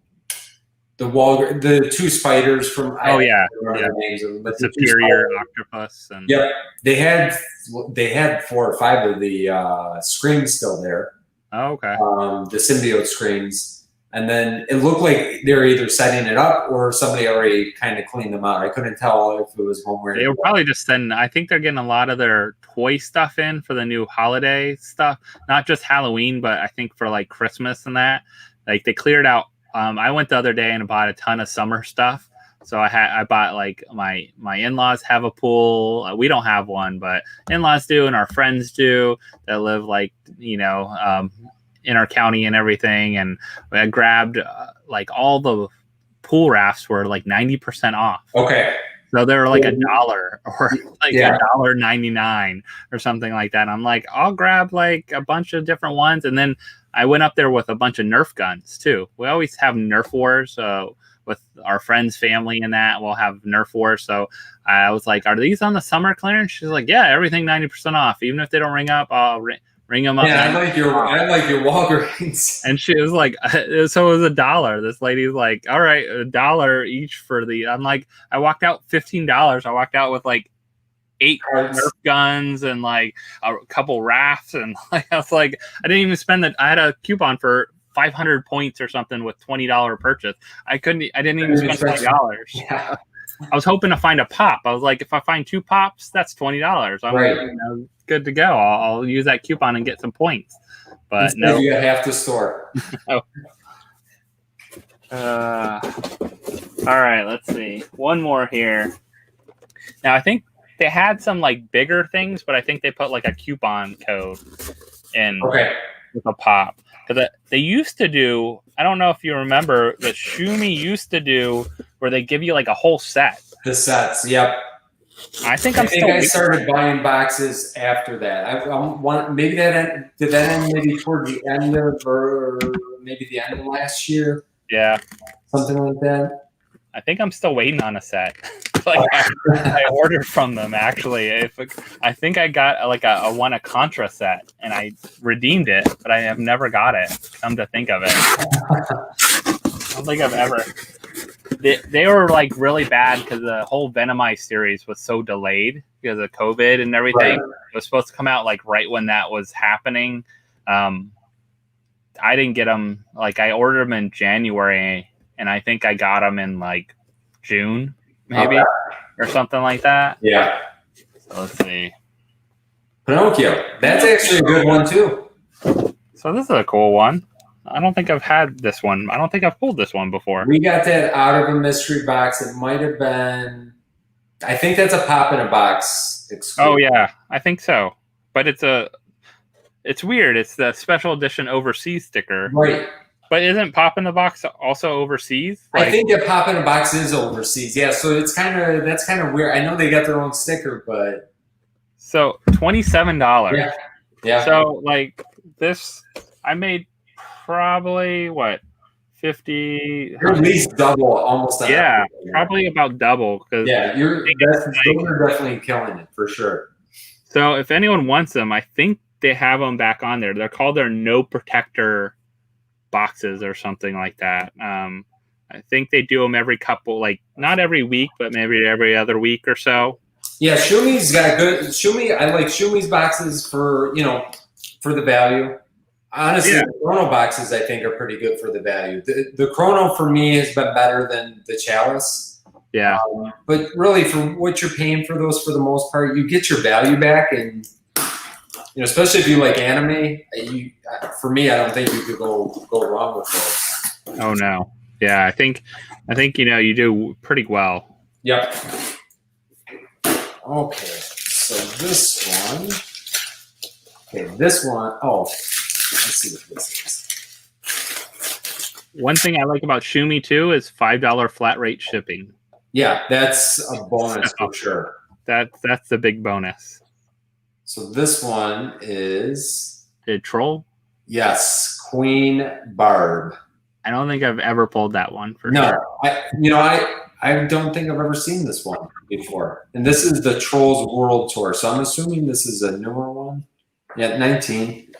the two spiders from. Oh yeah, the names of them, but the superior octopus. And yep, they had 4 or 5 of the screens still there. Oh, okay. The symbiote screens, and then it looked like they were either setting it up or somebody already kind of cleaned them out. I couldn't tell if it was one way. They were probably just sending. I think they're getting a lot of their toy stuff in for the new holiday stuff, not just Halloween, but I think for like Christmas and that. Like they cleared out. I went the other day and bought a ton of summer stuff. So I bought like my in-laws have a pool. We don't have one, but in-laws do, and our friends do that live like in our county and everything. And I grabbed like all the pool rafts were like 90% off. Okay. So they were like $1 or like $1.99 or something like that. I'm like, I'll grab like a bunch of different ones, and then I went up there with a bunch of Nerf guns too. We always have Nerf wars with our friends' family and that. We'll have Nerf wars. So I was like, "Are these on the summer clearance?" She's like, "Yeah, everything 90% off. Even if they don't ring up, I'll ring them up." Yeah, I like your Walgreens. And she was like, so it was $1. This lady's like, all right, $1 each for the. I'm like, I walked out $15. I walked out with like 8 Nerf guns and like a couple rafts, and like, I was like, I didn't even spend I had a coupon for 500 points or something with $20 purchase. I didn't even spend $20. Yeah. I was hoping to find a pop. I was like, if I find 2 pops, that's $20. I'm right. Good to go. I'll use that coupon and get some points. But instead no, you got half the store. Oh. All right, let's see. One more here. Now I think they had some like bigger things, but I think they put like a coupon code in with a pop. Because they used to do, I don't know if you remember, but Shumi used to do where they give you like a whole set. The sets, yep. I think I started buying boxes after that. Maybe did that end maybe toward the end of, or maybe the end of last year. Yeah, something like that. I think I'm still waiting on a set. Like I ordered from them actually. I think I got like a Contra set, and I redeemed it, but I have never got it. Come to think of it, I don't think I've ever. They were like really bad because the whole Venomized series was so delayed because of COVID and everything. Right. It was supposed to come out like right when that was happening. I didn't get them. Like I ordered them in January, and I think I got them in like June, maybe, or something like that. Yeah. So let's see. Pinocchio. That's actually a good one too. So this is a cool one. I don't think I've had this one. I don't think I've pulled this one before. We got that out of a mystery box. It might have been. I think that's a pop in a box exclusive. Oh yeah, I think so. But it's weird. It's the special edition overseas sticker. Right. But isn't Pop in the Box also overseas? I think that Pop in a Box is overseas. Yeah, so that's kind of weird. I know they got their own sticker, but so $27. Yeah. Yeah. So like this, I made probably what 50. You're at least double, almost. Yeah, probably about double. Because you're definitely killing it for sure. So if anyone wants them, I think they have them back on there. They're called their No Protector boxes or something like that. I think they do them every couple, like not every week, but maybe every other week or so. Yeah, Shumi's got good. I like Shumi's boxes for the value. Honestly, the Chrono boxes I think are pretty good for the value. The Chrono for me has been better than the Chalice. Yeah, but really for what you're paying for those, for the most part, you get your value back, and especially if you like anime. For me, I don't think you could go wrong with those. Oh no, yeah, I think you do pretty well. Yep. Okay, so this one. Okay, this one. Oh, let's see what this is. One thing I like about Shumi too is $5 flat rate shipping. Yeah, that's a bonus for sure. That's the big bonus. So this one is a troll. Yes, Queen Barb. I don't think I've ever pulled that one for sure. I don't think I've ever seen this one before. And this is the Trolls World Tour. So I'm assuming this is a newer one. Yeah, 19.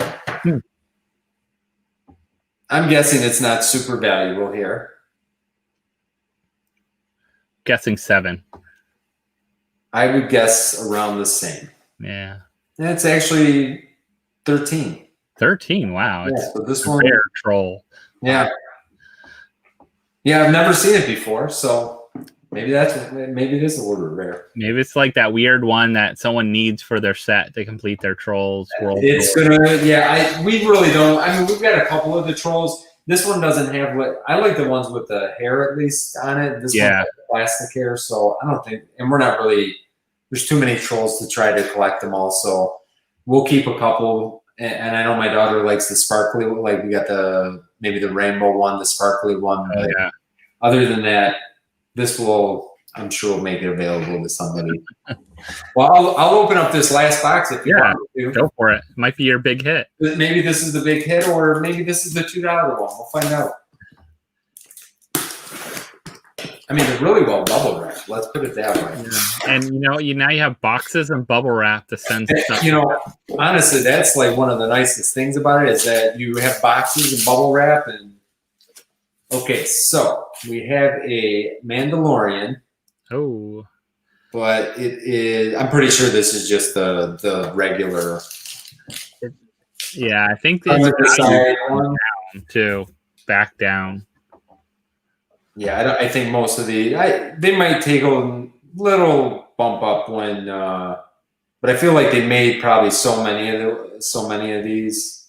I'm guessing it's not super valuable here. guessing 7. I would guess around the same. Yeah. And it's actually 13. 13. Wow. Yeah, so this a one, rare troll. Yeah. Yeah, I've never seen it before, so maybe it is a little rare. Maybe it's like that weird one that someone needs for their set to complete their trolls world. It's gonna, yeah. We really don't. I mean, we've got a couple of the trolls. This one doesn't have what I like, the ones with the hair at least on it. This one has plastic hair, so I don't think, and we're not really. There's too many trolls to try to collect them all, so we'll keep a couple. And I know my daughter likes the sparkly, like we got maybe the rainbow one, the sparkly one. Oh, yeah. Other than that, this will, I'm sure, will make it available to somebody. Well, I'll open up this last box if you want to. Go for it. It might be your big hit. Maybe this is the big hit, or maybe this is the $2 one. We'll find out. I mean, they're really well bubble wrapped. Let's put it that way. Yeah. And now you have boxes and bubble wrap to send stuff. Honestly, that's like one of the nicest things about it is that you have boxes and bubble wrap. And okay, so we have a Mandalorian. Oh, but it is. I'm pretty sure this is just the regular. Yeah, I think it's down too. Back down. Yeah, I think most of they might take a little bump up when, but I feel like they made probably so many of these,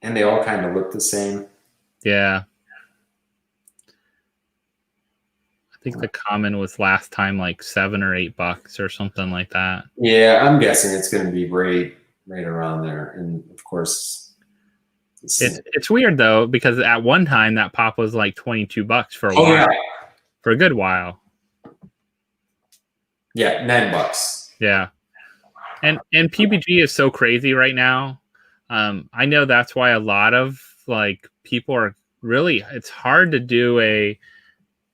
and they all kind of look the same. Yeah, I think the common was last time like $7 or $8 or something like that. Yeah, I'm guessing it's going to be right around there, and of course. It's weird though, because at one time that pop was like $22 for a while. Yeah. For a good while. Yeah, $9. Yeah. And PPG is so crazy right now. I know that's why a lot of like people are really, it's hard to do a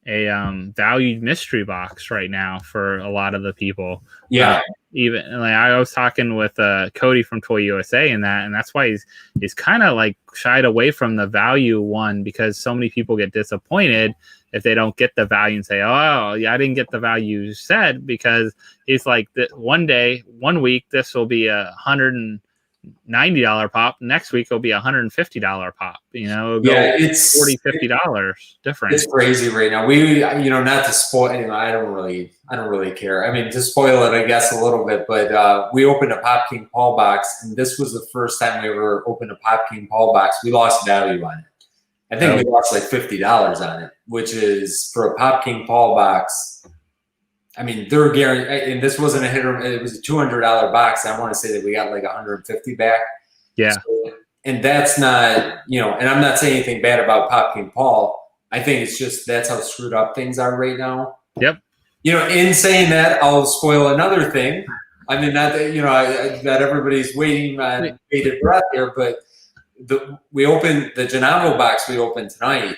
valued mystery box right now for a lot of the people. Yeah. Even like I was talking with Cody from Toy USA and that's why he's kind of like shied away from the value one, because so many people get disappointed if they don't get the value and say, oh yeah, I didn't get the value you said, because it's like that one week this will be $190 pop, next week it'll be $150 pop, it's $40-$50 different. It's crazy right now. We not to spoil, I don't really care. I mean, to spoil it, I guess, a little bit, but we opened a Pop King Paul box, and this was the first time we ever opened a Pop King Paul box. We lost value on it. I think we lost like $50 on it, which is, for a Pop King Paul box, I mean, they're guaranteed, and this wasn't a hit or, it was a $200 box. I want to say that we got like $150 back. Yeah. So, and that's not, and I'm not saying anything bad about Pop King Paul. I think it's just, that's how screwed up things are right now. Yep. In saying that, I'll spoil another thing. I mean, not that, that everybody's waiting on bated breath here, but we opened the Genavo box we opened tonight.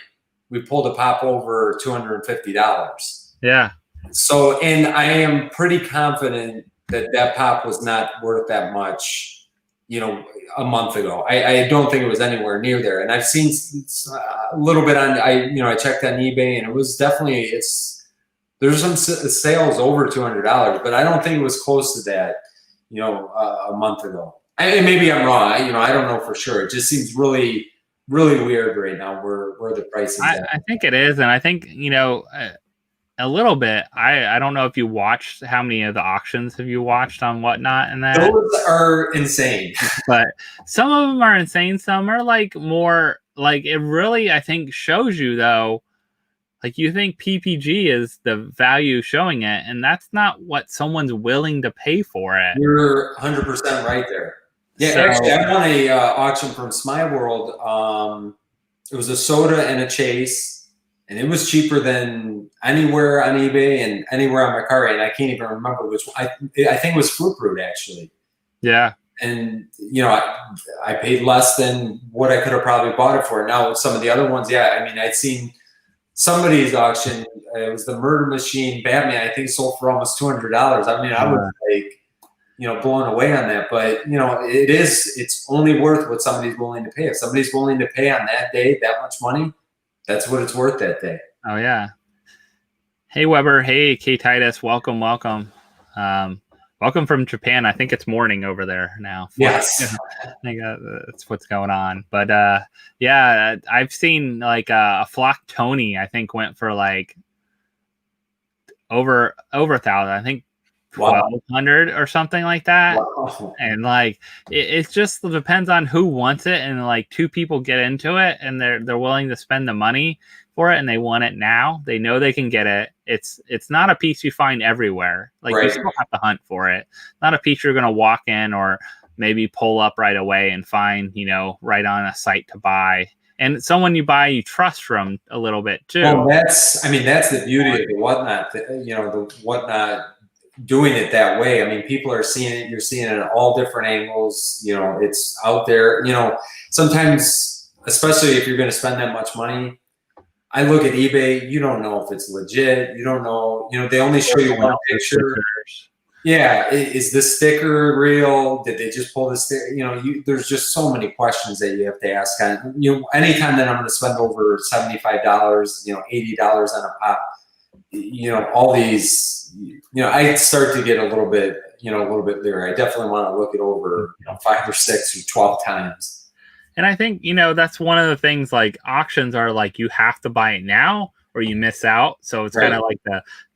We pulled a pop over $250. Yeah. So, and I am pretty confident that pop was not worth that much, a month ago. I don't think it was anywhere near there. And I've seen a little bit on, I checked on eBay, and it was definitely, there's some sales over $200, but I don't think it was close to that, a month ago. And maybe I'm wrong. I don't know for sure. It just seems really, really weird right now where the price is at. I think it is. And I think, a little bit. I don't know if you watched, how many of the auctions have you watched on Whatnot and that? Those are insane. But some of them are insane. Some are like more, like, it really, I think, shows you though, like, you think PPG is the value showing it, and that's not what someone's willing to pay for it. You're 100% right there. Yeah, so, actually, I won a auction from Smeye World. It was a soda and a chase, and it was cheaper than anywhere on eBay and anywhere on my car rate. And I can't even remember which one. I think it was Fruit Brute, actually. Yeah. And, I paid less than what I could have probably bought it for. Now, some of the other ones, yeah, I mean, I'd seen somebody's auction. It was the Murder Machine Batman. I think sold for almost $200. I mean, I was like, blown away on that. But, it's only worth what somebody's willing to pay. If somebody's willing to pay on that day that much money, that's what it's worth that day. Oh yeah. Hey Weber. Hey K Titus. Welcome. Welcome from Japan. I think it's morning over there now. Yes. I think that's what's going on. But yeah, I've seen like a flock Tony. I think went for like over 1,000. I think 1,200 or something like that. Wow. And like it just depends on who wants it, and like two people get into it and they're willing to spend the money for it and they want it now. They know they can get it. It's not a piece you find everywhere. Like you still have to hunt for it. Not a piece you're gonna walk in or maybe pull up right away and find, right on a site to buy. And someone you trust from a little bit too. Well, that's the beauty of the Whatnot. The Whatnot doing it that way. I mean, people are seeing it. You're seeing it at all different angles. It's out there. Sometimes, especially if you're going to spend that much money, I look at eBay. You don't know if it's legit. You don't know. They only show you one picture. Yeah, is this sticker real? Did they just pull the sticker? There's just so many questions that you have to ask. Anytime that I'm going to spend over $75, $80 on a pop, all these, I start to get a little bit leery. I definitely want to look it over, 5 or 6 or 12 times. And I think, that's one of the things, like auctions are like, you have to buy it now or you miss out. So it's kind of like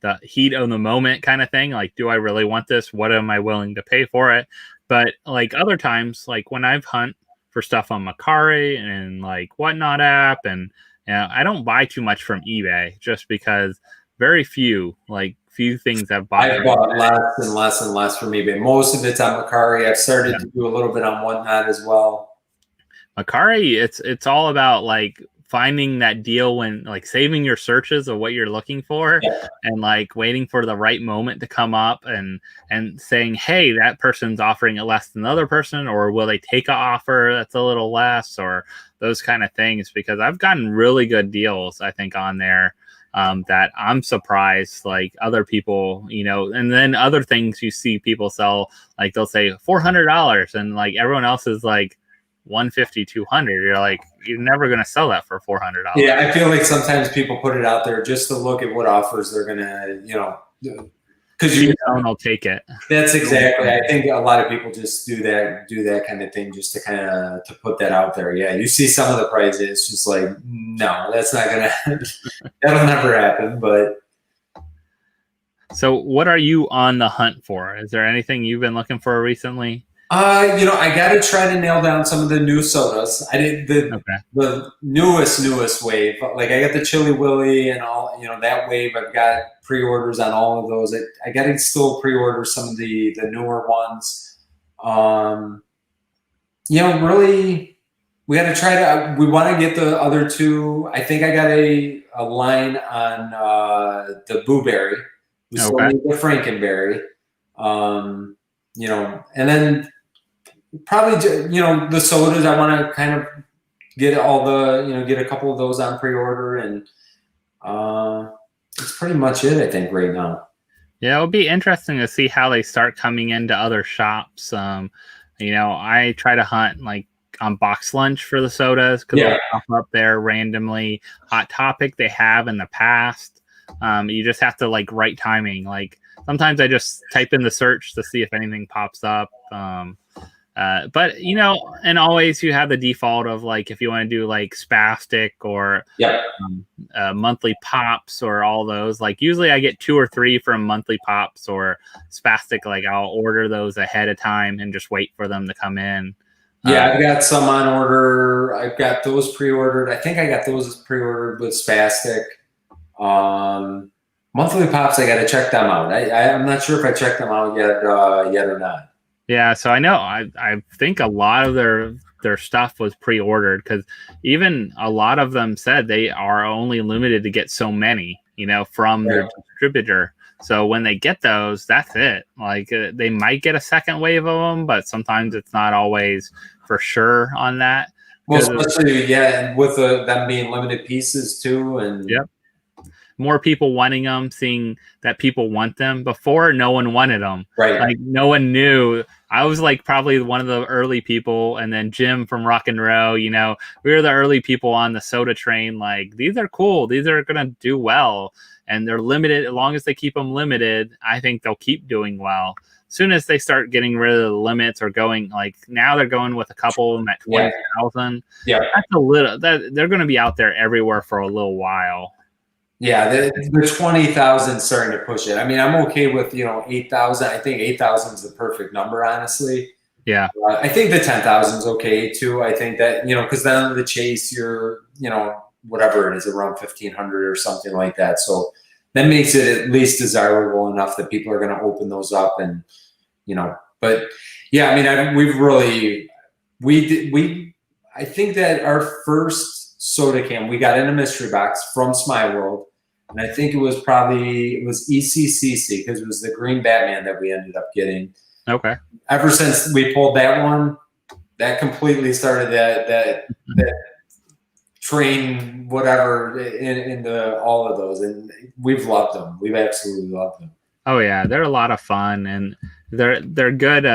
the heat of the moment kind of thing. Like, do I really want this? What am I willing to pay for it? But like other times, like when I've hunt for stuff on Mercari and like Whatnot app, and I don't buy too much from eBay just because very few things I've bought. I've bought less and less and less from eBay. Most of it's on Mercari. I've started to do a little bit on Whatnot as well. Mercari, it's all about like finding that deal when like saving your searches of what you're looking for and like waiting for the right moment to come up and saying, hey, that person's offering it less than the other person, or will they take an offer that's a little less, or those kind of things, because I've gotten really good deals, I think, on there. That I'm surprised, like other people, and then other things you see people sell, like they'll say $400 and like everyone else is like 150, 200. You're like, you're never going to sell that for $400. Yeah. I feel like sometimes people put it out there just to look at what offers they're going to, because someone will take it. That's exactly. I think a lot of people just do that kind of thing just to to put that out there. Yeah. You see some of the prices, it's just like, no, that's not going to, that'll never happen. But so what are you on the hunt for? Is there anything you've been looking for recently? I got to try to nail down some of the new sodas. I did the newest wave. Like I got the Chili Willy and all, that wave. I've got pre-orders on all of those. I got to still pre-order some of the newer ones. Really, we got to try to. We want to get the other two. I think I got a line on the Blueberry. We still need the Frankenberry. And then probably, the sodas, I want to kind of get all the, get a couple of those on pre-order, and that's pretty much it, I think, right now. Yeah, it'll be interesting to see how they start coming into other shops. I try to hunt like on Box Lunch for the sodas because they'll pop up there randomly. Hot Topic they have in the past. You just have to like right timing. Like sometimes I just type in the search to see if anything pops up. But and always you have the default of like if you want to do like Spastic or Monthly Pops or all those. Like usually I get 2 or 3 from Monthly Pops or Spastic. Like I'll order those ahead of time and just wait for them to come in. Yeah, I've got some on order. I've got those pre-ordered. I think I got those pre-ordered with Spastic. Monthly Pops, I got to check them out. I'm not sure if I checked them out yet or not. Yeah, so I know I think a lot of their stuff was pre-ordered because even a lot of them said they are only limited to get so many, from their distributor. So when they get those, that's it. Like they might get a second wave of them, but sometimes it's not always for sure on that. Well, especially and with them being limited pieces too, and more people wanting them, seeing that people want them. Before, no one wanted them. Right. Like no one knew. I was like probably one of the early people, and then Jim from Rock and Row, you know, we were the early people on the soda train. Like, these are cool. These are going to do well. And they're limited. As long as they keep them limited, I think they'll keep doing well. As soon as they start getting rid of the limits or going, like now they're going with a couple of them at 20,000. Yeah. That's a little, they're going to be out there everywhere for a little while. Yeah, the 20,000 starting to push it. I mean, I'm okay with, you know, 8,000. I think 8,000 is the perfect number, honestly. Yeah. I think the 10,000 is okay too. I think that, you know, because then the chase, you're, you know, whatever it is, around 1,500 or something like that. So that makes it at least desirable enough that people are going to open those up and, you know, but yeah, I mean, I think that our first soda can, we got in a mystery box from Smeye World. And I think it was ECCC because it was the green Batman that we ended up getting. Okay. Ever since we pulled that one, that completely started that train, whatever, into all of those. And we've loved them. We've absolutely loved them. Oh yeah, they're a lot of fun, and they're good.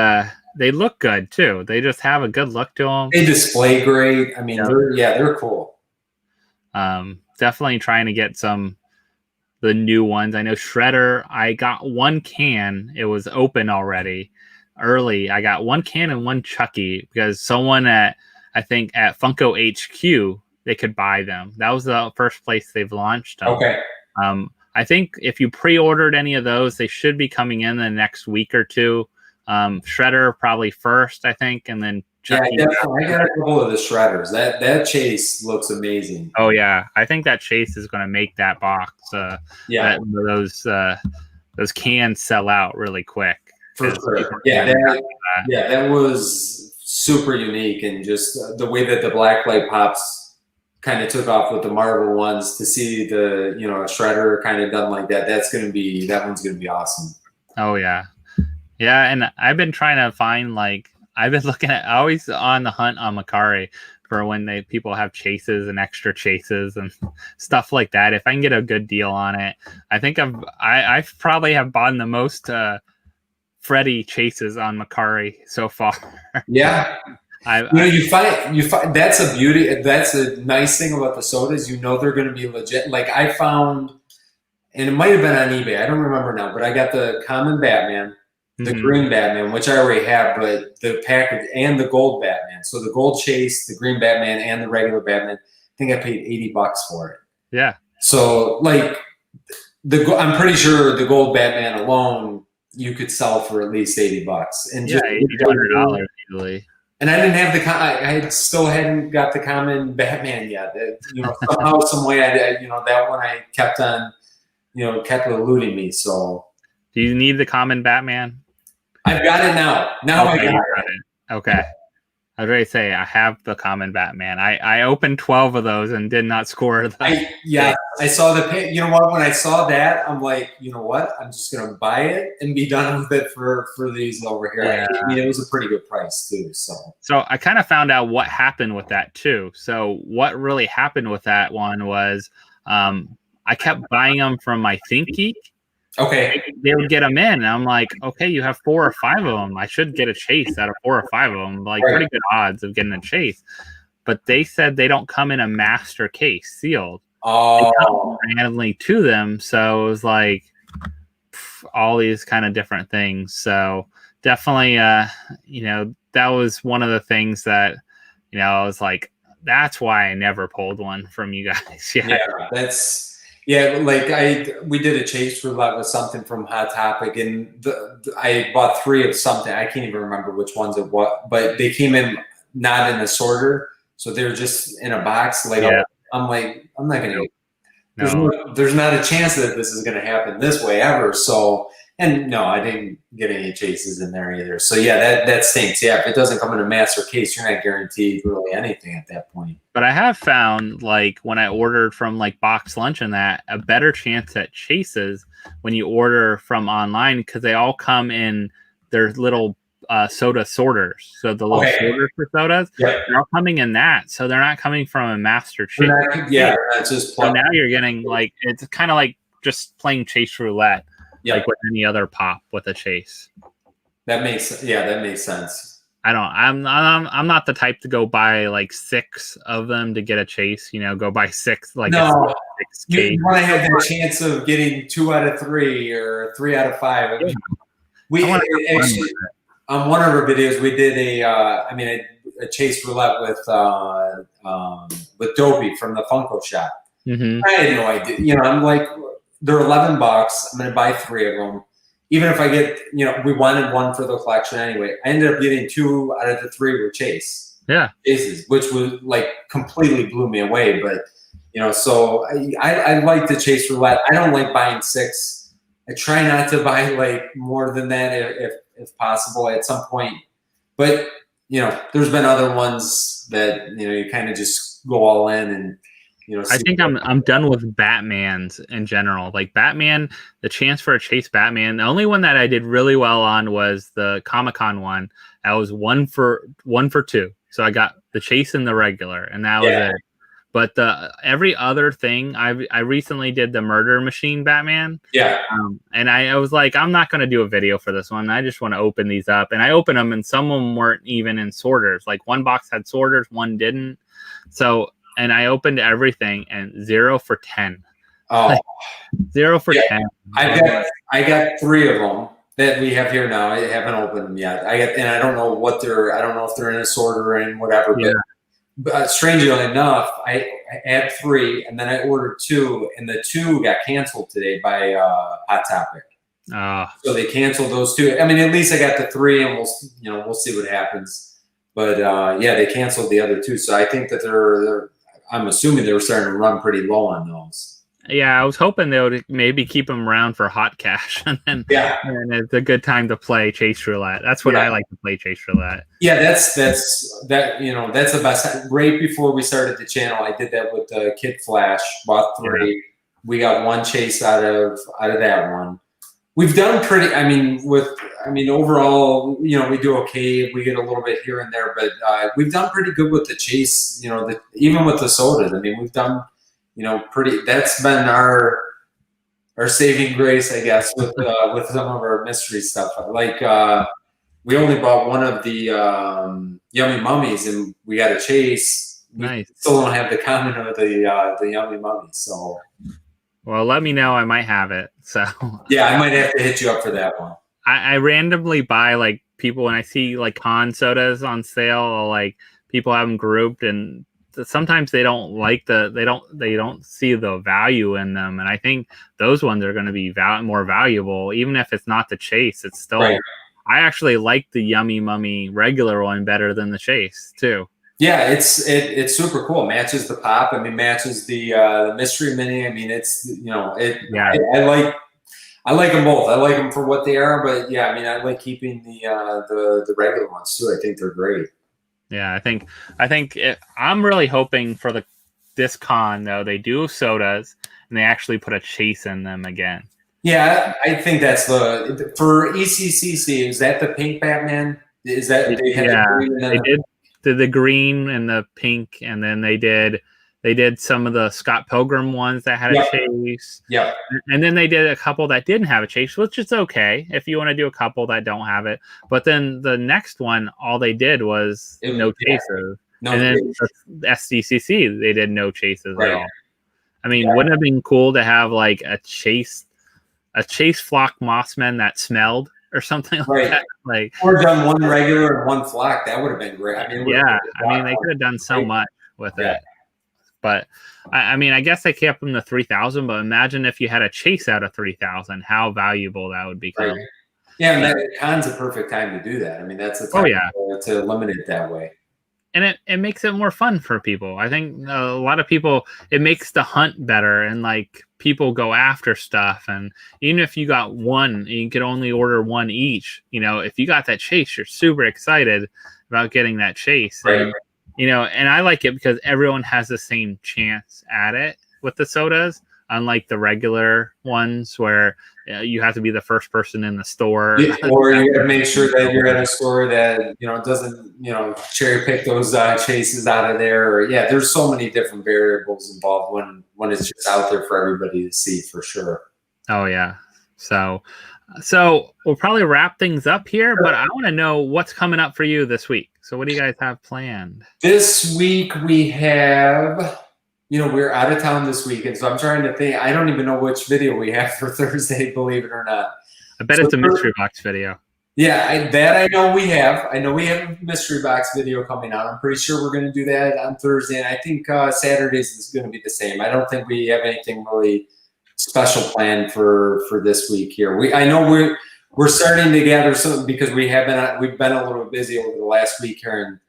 They look good too. They just have a good look to them. They display great. I mean, they're cool. Definitely trying to get the new ones. I know Shredder. I got one can. It was open already early. I got one can and one Chucky because someone I think at Funko HQ, they could buy them. That was the first place they've launched them. Okay. I think if you pre-ordered any of those, they should be coming in the next week or two. Shredder probably first, I think, and then Chucky. Yeah, I got a couple of the Shredders. That chase looks amazing. Oh yeah, I think that chase is going to make that box. Those cans sell out really quick. For sure. Yeah, that was super unique, and just the way that the blacklight pops kind of took off with the Marvel ones, to see the, you know, a Shredder kind of done like that. That one's gonna be awesome. Oh yeah, yeah. And I've been trying to find, like, I've been looking at, always on the hunt on Macari for when people have chases and extra chases and stuff like that. If I can get a good deal on it, I think I probably have bought the most Freddy chases on Macari so far. Yeah. You find that's a beauty. That's a nice thing about the sodas. You know they're going to be legit. Like I found, and it might have been on eBay. I don't remember now, but I got the common Batman, the green Batman, which I already have, but the package, and the gold Batman. So the gold chase, the green Batman, and the regular Batman. I think I paid $80 for it. Yeah. So like I'm pretty sure the gold Batman alone you could sell for at least $80, and just $100 easily. And I didn't have I still hadn't got the common Batman yet. You know, somehow, some way, that one I kept on, kept eluding me. So, do you need the common Batman? I've got it now. Now okay, I got it. Okay. I was ready to say I have the common Batman. I opened 12 of those and did not score them. I saw the. You know what? When I saw that, I'm like, you know what? I'm just gonna buy it and be done with it for these over here. Yeah. I mean, it was a pretty good price too. So I kind of found out what happened with that too. So what really happened with that one was, I kept buying them from my Think Geek. Okay. They would get them in, and I'm like, okay, you have 4 or 5 of them. I should get a chase out of 4 or 5 of them. Like, pretty good odds of getting a chase. But they said they don't come in a master case sealed. Oh. They come randomly to them. So it was like all these kind of different things. So definitely, that was one of the things that, I was like, that's why I never pulled one from you guys. Yeah, we did a chase roulette with something from Hot Topic, and I bought 3 of something. I can't even remember which ones it was, but they came in not in a sorter, so they're just in a box. I'm like, I'm not gonna. There's not a chance that this is gonna happen this way ever. So, and no, I didn't get any chases in there either. So yeah, that stinks. Yeah, if it doesn't come in a master case, you're not guaranteed really anything at that point. But I have found, like, when I ordered from like Box Lunch and that, a better chance at chases when you order from online, because they all come in their little soda sorters. So the little sorters for sodas, they're all coming in that. So they're not coming from a master chase. That's just so now you're getting like, it's kind of like just playing chase roulette, like with any other pop with a chase. That makes sense. I'm not the type to go buy like 6 of them to get a chase. Go buy 6 like no. 6 You want to have that chance of getting 2 out of 3 or 3 out of 5. We actually on one of our videos we did a chase roulette with Dopey from the Funko shop. Mm-hmm. I had no idea. I'm like, they're $11. I'm going to buy 3 of them. Even if I get, we wanted 1 for the collection anyway. I ended up getting 2 out of the 3 were chases, which was like completely blew me away. But so I like the chase roulette. I don't like buying 6. I try not to buy like more than that if possible at some point. But there's been other ones that you kind of just go all in and. I think I'm done with Batmans in general. Like Batman, the chance for a chase Batman. The only one that I did really well on was the Comic-Con one. I was 1 for 2, so I got the chase and the regular, and that was it. But every other thing, I recently did the Murder Machine Batman. And I was like, I'm not going to do a video for this one. I just want to open these up, and I opened them, and some of them weren't even in sorters. Like one box had sorters, one didn't. So. And I opened everything and 0 for 10. Oh, 0 for 10. I got 3 of them that we have here now. I haven't opened them yet. And I don't know I don't know if they're in a sorter and whatever. But strangely enough, I had 3 and then I ordered 2, and the 2 got canceled today by Hot Topic. So they canceled those 2. I mean, at least I got the 3, and we'll see what happens. But they canceled the other 2. So I think that they're I'm assuming they were starting to run pretty low on those. Yeah, I was hoping they would maybe keep them around for hot cash, and then and it's a good time to play chase roulette. That's what I like to play, chase roulette. Yeah, that's the best. Right before we started the channel, I did that with the Kid Flash. Bought 3. Yeah. We got 1 chase out of that one. We've done pretty. Overall, we do okay. We get a little bit here and there, but we've done pretty good with the chase. Even with the sodas. I mean, we've done, pretty. That's been our saving grace, I guess, with some of our mystery stuff. Like we only bought 1 of the Yummy Mummies, and we got a chase. Nice. We still don't have the comment of the Yummy Mummies, so. Well, let me know. I might have it. So I might have to hit you up for that one. I randomly buy like people when I see like con sodas on sale, or like people have them grouped, and sometimes they don't like they don't see the value in them, and I think those ones are going to be more valuable, even if it's not the chase. It's still I actually like the Yummy Mummy regular one better than the chase too. Yeah, it's super cool. It matches the pop. I mean, matches the mystery mini. I mean, it's I like them both. I like them for what they are, but I like keeping the regular ones too. I think they're great. Yeah, I think I'm really hoping for this con though. They do sodas and they actually put a chase in them again. Yeah, I think that's for ECCC. Is that the pink Batman? Is that they did. The green and the pink, and then they did some of the Scott Pilgrim ones that had a chase. Yeah. And then they did a couple that didn't have a chase, which is okay if you want to do a couple that don't have it. But then the next one, all they did was no chases. And then the SDCC, they did no chases at all. I mean, wouldn't it have been cool to have like a chase flock Mossman that smelled? Or something like that, or done 1 regular and 1 flock. That would have been great. I mean, they could have done so much with it. But I guess they kept them to 3,000. But imagine if you had a chase out of 3,000, how valuable that would become. Right. Yeah, and con's a perfect time to do that. I mean, that's the time to limit it that way. And it makes it more fun for people. I think a lot of people, it makes the hunt better, and like people go after stuff. And even if you got 1, you could only order 1 each. If you got that chase, you're super excited about getting that chase. Right. And, and I like it because everyone has the same chance at it with the sodas. unlike the regular ones where you have to be the first person in the store. Or you got to make sure that you're at a store that, doesn't, cherry pick those chases out of there. Or, there's so many different variables involved when it's just out there for everybody to see, for sure. Oh, yeah. So we'll probably wrap things up here, but I want to know what's coming up for you this week. So what do you guys have planned? This week we have, we're out of town this weekend, so I'm trying to think. I don't even know which video we have for Thursday, believe it or not. I bet it's a MysteryBox video. Yeah, I know we have. I know we have a MysteryBox video coming out. I'm pretty sure we're going to do that on Thursday, and I think Saturdays is going to be the same. I don't think we have anything really special planned for this week here. I know we're starting to gather some, because we've been a little busy over the last week here, and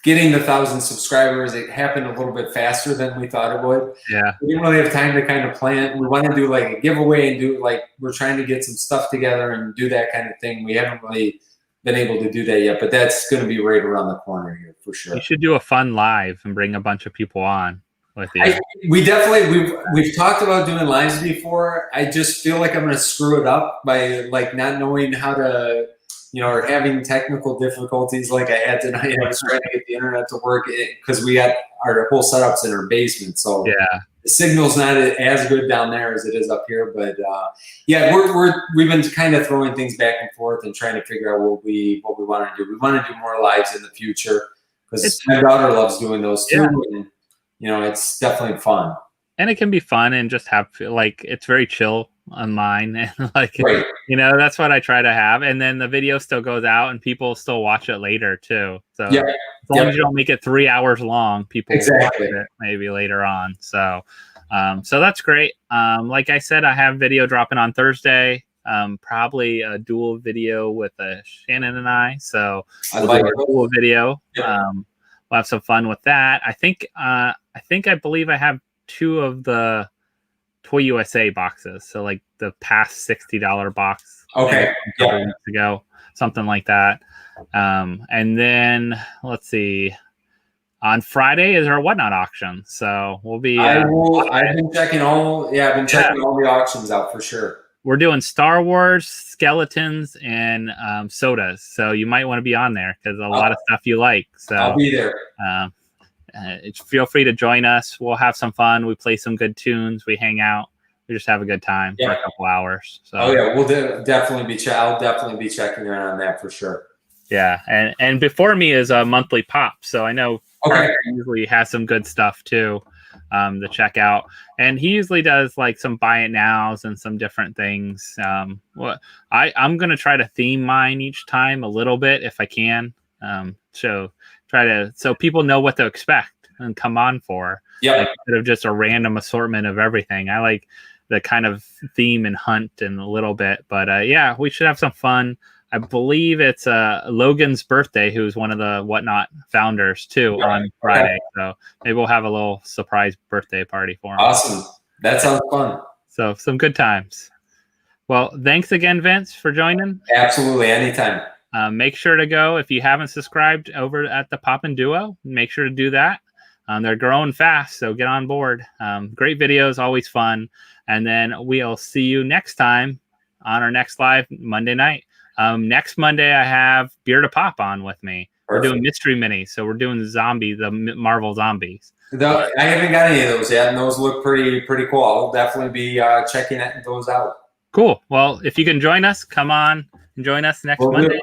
getting the 1,000 subscribers, it happened a little bit faster than we thought it would. Yeah. We didn't really have time to kind of plan. We want to do like a giveaway and we're trying to get some stuff together and do that kind of thing. We haven't really been able to do that yet, but that's going to be right around the corner here for sure. You should do a fun live and bring a bunch of people on with you. We've talked about doing lives before. I just feel like I'm going to screw it up by not knowing how to, or having technical difficulties like I had tonight. I was trying to get the internet to work because we got our whole setups in our basement. So yeah, the signal's not as good down there as it is up here. But we've been kind of throwing things back and forth and trying to figure out what we want to do. We want to do more lives in the future because my daughter loves doing those too. Yeah. And, it's definitely fun. And it can be fun and just have it's very chill on mine, and right. That's what I try to have. And then the video still goes out and people still watch it later too. So as long as you don't make it 3 hours long, people will watch it maybe later on. So so that's great. Like I said, I have video dropping on Thursday. Probably a dual video with Shannon and I. So we'll do a dual video. We'll have some fun with that. I believe I have 2 of the Toy USA boxes, so the past $60 box. Okay. A couple weeks ago, something like that. And then let's see. On Friday is our Whatnot auction, so we'll be. I've been checking all. Yeah, I've been checking all the auctions out for sure. We're doing Star Wars, skeletons, and sodas, so you might want to be on there because a lot of stuff you like. So I'll be there. Feel free to join us. We'll have some fun. We play some good tunes. We hang out. We just have a good time for a couple hours. So. We'll definitely be. I'll definitely be checking in on that for sure. Yeah, and before me is a monthly pop. So I know Parker usually has some good stuff too to check out. And he usually does some buy it nows and some different things. I'm gonna try to theme mine each time a little bit if I can. So people know what to expect and come on for. Instead of just a random assortment of everything. I like the kind of theme and hunt in a little bit. But we should have some fun. I believe it's Logan's birthday, who's one of the Whatnot founders too, on Friday. So maybe we'll have a little surprise birthday party for him. Awesome. That sounds fun. So some good times. Well, thanks again, Vince, for joining. Absolutely. Anytime. Make sure to go, if you haven't subscribed over at the Poppin Duo, make sure to do that. They're growing fast, so get on board. Great videos, always fun. And then we'll see you next time on our next live Monday night. Next Monday, I have Beer to Pop on with me. Perfect. We're doing mystery minis, so we're doing the Marvel zombies. I haven't got any of those yet, and those look pretty cool. I'll definitely be checking those out. Cool. Well, if you can join us, come on and join us next Monday.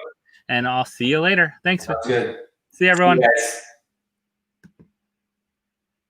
And I'll see you later. Thanks. That's good. See you, everyone. See you guys.